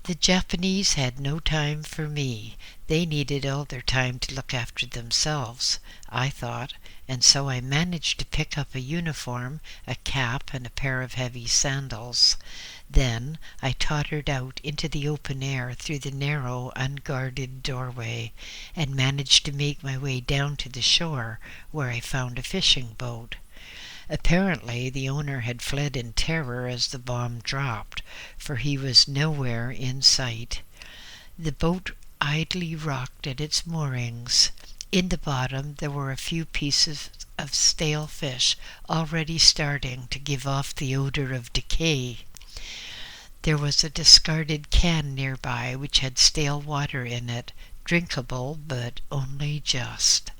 The Japanese had no time for me. They needed all their time to look after themselves, I thought, and so I managed to pick up a uniform, a cap, and a pair of heavy sandals. Then I tottered out into the open air through the narrow, unguarded doorway, and managed to make my way down to the shore, where I found a fishing boat. Apparently, the owner had fled in terror as the bomb dropped, for he was nowhere in sight. The boat idly rocked at its moorings. In the bottom there were a few pieces of stale fish already starting to give off the odor of decay. There was a discarded can nearby which had stale water in it, drinkable but only just.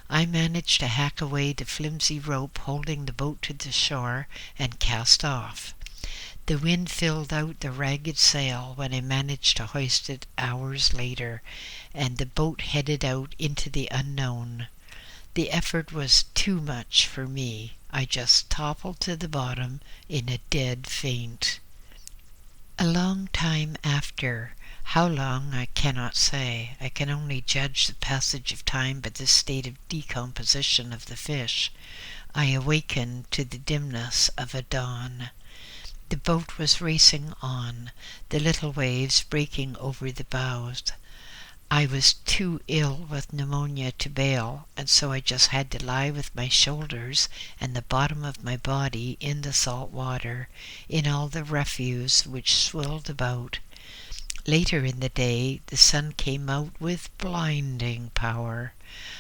I managed to hack away the flimsy rope holding the boat to the shore and cast off. The wind filled out the ragged sail when I managed to hoist it hours later, and the boat headed out into the unknown. The effort was too much for me. I just toppled to the bottom in a dead faint. A long time after, how long I cannot say, I can only judge the passage of time by the state of decomposition of the fish, I awakened to the dimness of a dawn. The boat was racing on, the little waves breaking over the bows. I was too ill with pneumonia to bail, and so I just had to lie with my shoulders and the bottom of my body in the salt water, in all the refuse which swirled about. Later in the day, the sun came out with blinding power.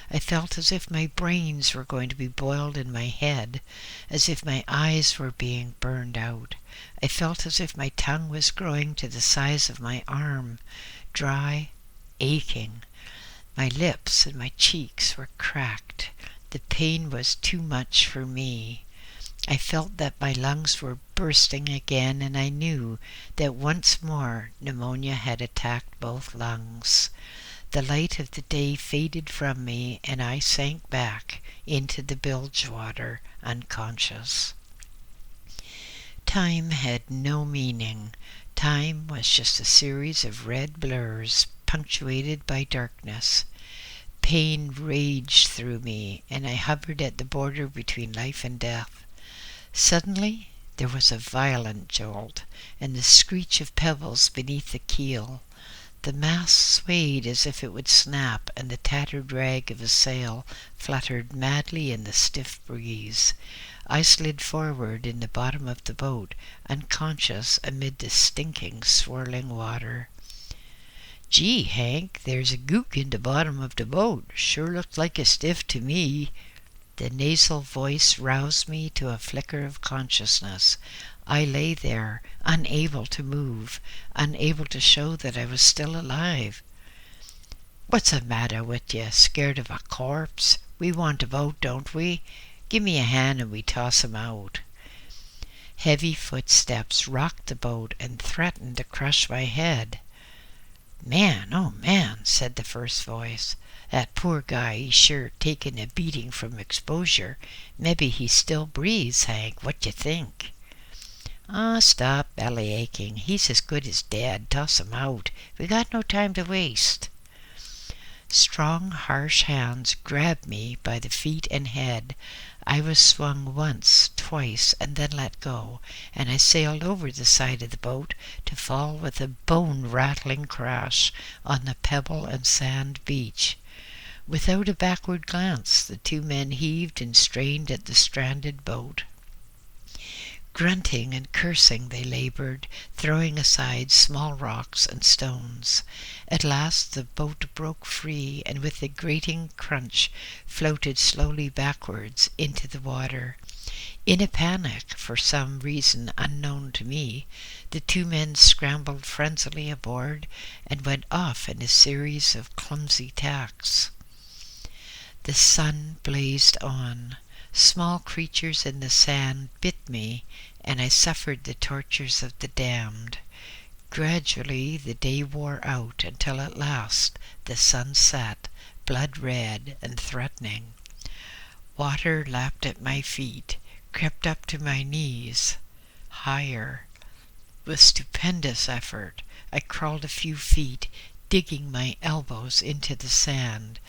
I felt as if my brains were going to be boiled in my head, as if my eyes were being burned out. I felt as if my tongue was growing to the size of my arm, dry, aching. My lips and my cheeks were cracked. The pain was too much for me. I felt that my lungs were bursting again, and I knew that once more pneumonia had attacked both lungs. The light of the day faded from me, and I sank back into the bilge water, unconscious. Time had no meaning. Time was just a series of red blurs, punctuated by darkness. Pain raged through me, and I hovered at the border between life and death. Suddenly there was a violent jolt, and the screech of pebbles beneath the keel. The mast swayed as if it would snap, and the tattered rag of a sail fluttered madly in the stiff breeze. I slid forward in the bottom of the boat, unconscious amid the stinking, swirling water. "Gee, Hank, there's a gook in the bottom of the boat. Sure looks like a stiff to me." The nasal voice roused me to a flicker of consciousness. I lay there, unable to move, unable to show that I was still alive. "What's the matter with you? Scared of a corpse? We want a boat, don't we? Give me a hand and we toss him out." Heavy footsteps rocked the boat and threatened to crush my head. "Man, oh man," said the first voice. "That poor guy, he's sure taking a beating from exposure. Maybe he still breathes, Hank. What you think?" Stop belly aching. He's as good as dead. Toss him out. We got no time to waste." Strong, harsh hands grabbed me by the feet and head. I was swung once, twice, and then let go, and I sailed over the side of the boat to fall with a bone-rattling crash on the pebble and sand beach. Without a backward glance, the two men heaved and strained at the stranded boat. Grunting and cursing they labored, throwing aside small rocks and stones. At last the boat broke free, and with a grating crunch floated slowly backwards into the water. In a panic, for some reason unknown to me, the two men scrambled frenziedly aboard and went off in a series of clumsy tacks. The sun blazed on. Small creatures in the sand bit me, and I suffered the tortures of the damned. Gradually the day wore out until at last the sun set, blood red and threatening. Water lapped at my feet, crept up to my knees, higher. With stupendous effort, I crawled a few feet, digging my elbows into the sand,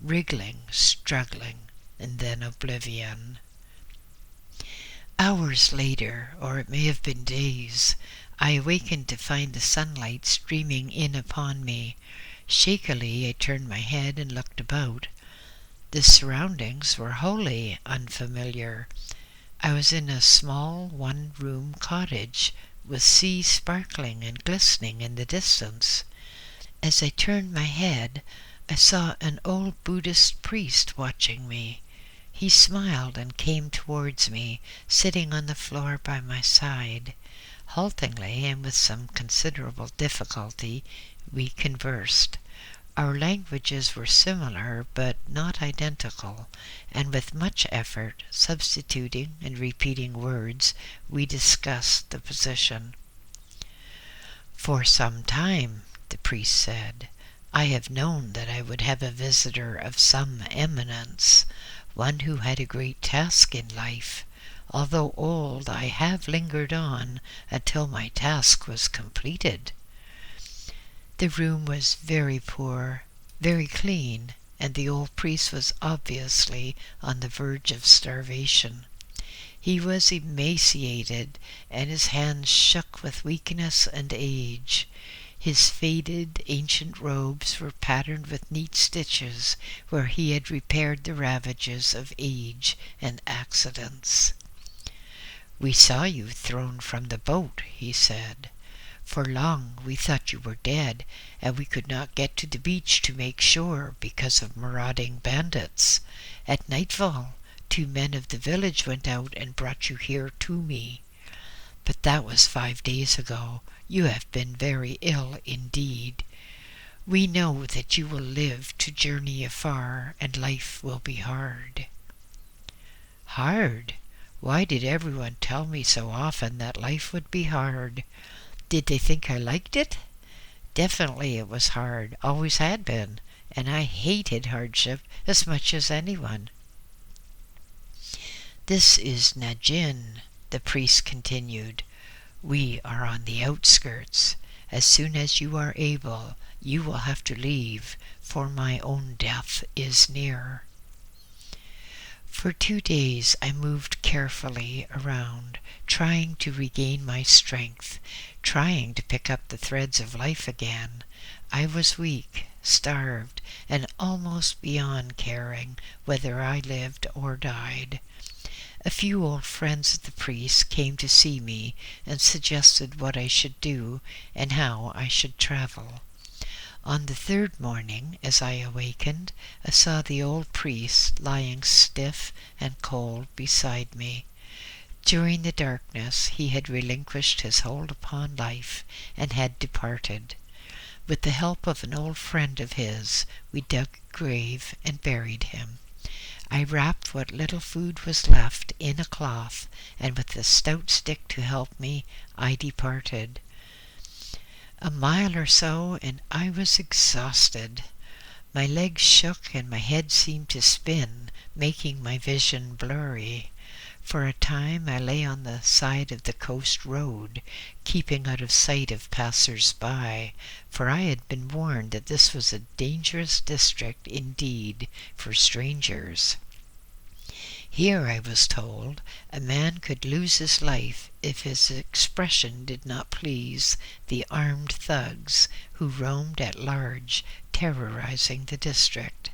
wriggling, struggling, and then oblivion. Hours later, or it may have been days, I awakened to find the sunlight streaming in upon me. Shakily I turned my head and looked about. The surroundings were wholly unfamiliar. I was in a small one-room cottage, with sea sparkling and glistening in the distance. As I turned my head, I saw an old Buddhist priest watching me. He smiled and came towards me, sitting on the floor by my side. Haltingly and with some considerable difficulty, we conversed. Our languages were similar, but not identical, and with much effort, substituting and repeating words, we discussed the position. "For some time," the priest said, "I have known that I would have a visitor of some eminence, one who had a great task in life. Although old, I have lingered on until my task was completed." The room was very poor, very clean, and the old priest was obviously on the verge of starvation. He was emaciated, and his hands shook with weakness and age. His faded, ancient robes were patterned with neat stitches where he had repaired the ravages of age and accidents. "We saw you thrown from the boat," he said. "For long we thought you were dead, and we could not get to the beach to make sure because of marauding bandits. At nightfall, 2 men of the village went out and brought you here to me. But that was 5 days ago. You have been very ill indeed. We know that you will live to journey afar, and life will be hard." Hard? Why did everyone tell me so often that life would be hard? Did they think I liked it? Definitely it was hard, always had been, and I hated hardship as much as anyone. "This is Najin," the priest continued. "We are on the outskirts. As soon as you are able, you will have to leave, for my own death is near." For 2 days I moved carefully around, trying to regain my strength, trying to pick up the threads of life again. I was weak, starved, and almost beyond caring whether I lived or died. A few old friends of the priest came to see me and suggested what I should do and how I should travel. On the third morning, as I awakened, I saw the old priest lying stiff and cold beside me. During the darkness, he had relinquished his hold upon life and had departed. With the help of an old friend of his, we dug a grave and buried him. I wrapped what little food was left in a cloth, and with a stout stick to help me, I departed. A mile or so, and I was exhausted. My legs shook and my head seemed to spin, making my vision blurry. For a time I lay on the side of the coast road, keeping out of sight of passers-by, for I had been warned that this was a dangerous district indeed for strangers. Here, I was told, a man could lose his life if his expression did not please the armed thugs who roamed at large, terrorizing the district.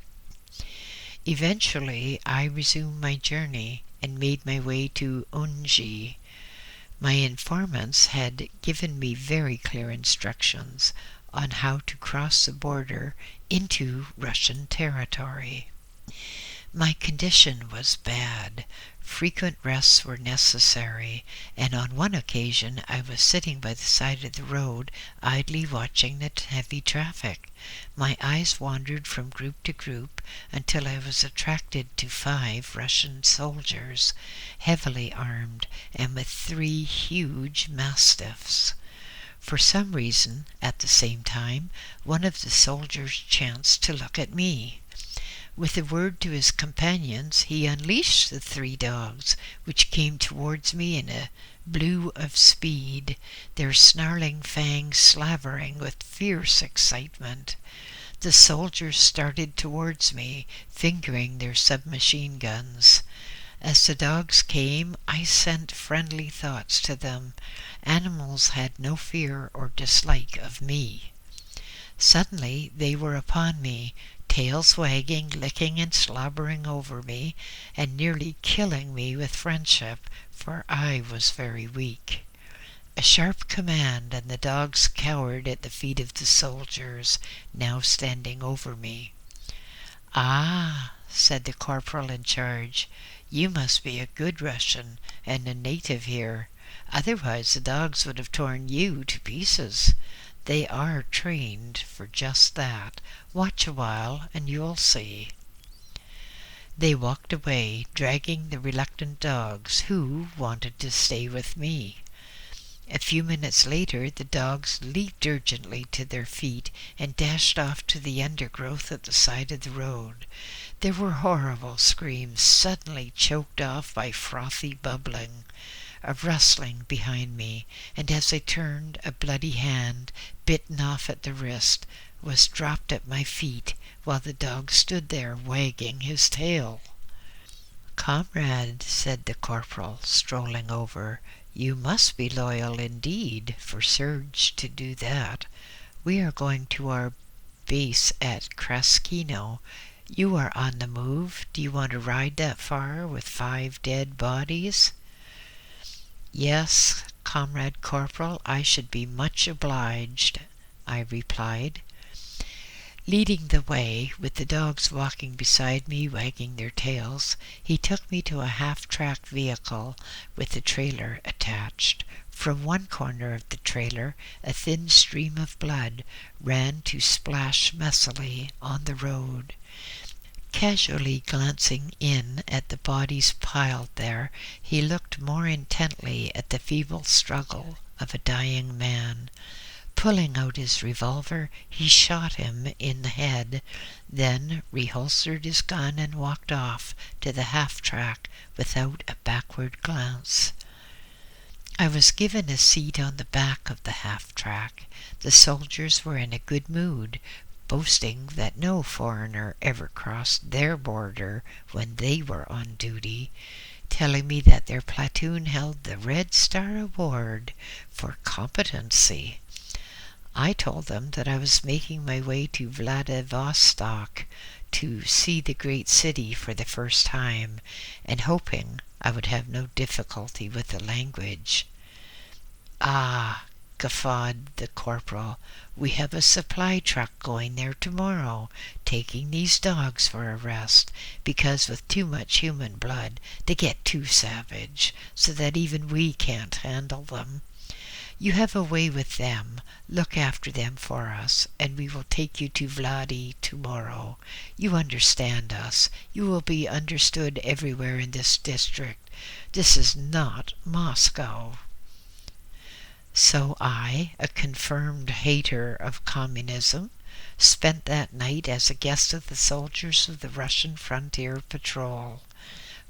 Eventually, I resumed my journey and made my way to Unji. My informants had given me very clear instructions on how to cross the border into Russian territory. My condition was bad. Frequent rests were necessary, and on one occasion I was sitting by the side of the road, idly watching the heavy traffic. My eyes wandered from group to group until I was attracted to 5 Russian soldiers, heavily armed and with 3 huge mastiffs. For some reason, at the same time, one of the soldiers chanced to look at me. With a word to his companions, he unleashed the 3 dogs, which came towards me in a blue of speed, their snarling fangs slavering with fierce excitement. The soldiers started towards me, fingering their submachine guns. As the dogs came, I sent friendly thoughts to them. Animals had no fear or dislike of me. Suddenly they were upon me, tails wagging, licking and slobbering over me, and nearly killing me with friendship, for I was very weak. A sharp command, and the dogs cowered at the feet of the soldiers, now standing over me. "Ah," said the corporal in charge, "you must be a good Russian and a native here. Otherwise the dogs would have torn you to pieces. They are trained for just that. Watch a while and you'll see." They walked away, dragging the reluctant dogs, who wanted to stay with me. A few minutes later, the dogs leaped urgently to their feet and dashed off to the undergrowth at the side of the road. There were horrible screams, suddenly choked off by frothy bubbling, a rustling behind me, and as I turned, a bloody hand, bitten off at the wrist, was dropped at my feet, while the dog stood there wagging his tail. "Comrade," said the corporal, strolling over, "you must be loyal indeed for Serge to do that. We are going to our base at Kraskino. You are on the move. Do you want to ride that far with 5 dead bodies?" "Yes, Comrade Corporal, I should be much obliged," I replied. Leading the way, with the dogs walking beside me, wagging their tails, he took me to a half-track vehicle with a trailer attached. From one corner of the trailer, a thin stream of blood ran to splash messily on the road. Casually glancing in at the bodies piled there, he looked more intently at the feeble struggle of a dying man. Pulling out his revolver, he shot him in the head, then reholstered his gun and walked off to the half-track without a backward glance. I was given a seat on the back of the half-track. The soldiers were in a good mood, boasting that no foreigner ever crossed their border when they were on duty, telling me that their platoon held the Red Star Award for competency. I told them that I was making my way to Vladivostok to see the great city for the first time, and hoping I would have no difficulty with the language. Ah, guffawed the corporal, we have a supply truck going there tomorrow, taking these dogs for a rest, because with too much human blood they get too savage, so that even we can't handle them. You have a way with them. Look after them for us, and we will take you to Vladi tomorrow. You understand us. You will be understood everywhere in this district. This is not Moscow. So I, a confirmed hater of communism, spent that night as a guest of the soldiers of the Russian Frontier Patrol.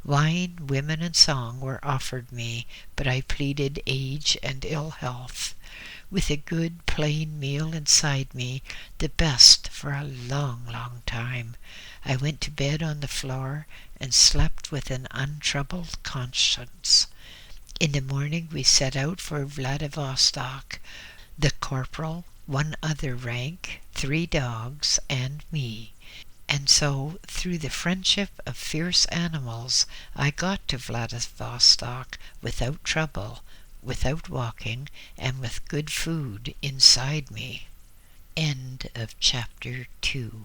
Wine, women, and song were offered me, but I pleaded age and ill health. With a good plain meal inside me, the best for a long, long time, I went to bed on the floor and slept with an untroubled conscience. In the morning we set out for Vladivostok, the corporal, one other rank, 3 dogs, and me. And so, through the friendship of fierce animals, I got to Vladivostok without trouble, without walking, and with good food inside me. End of chapter 2.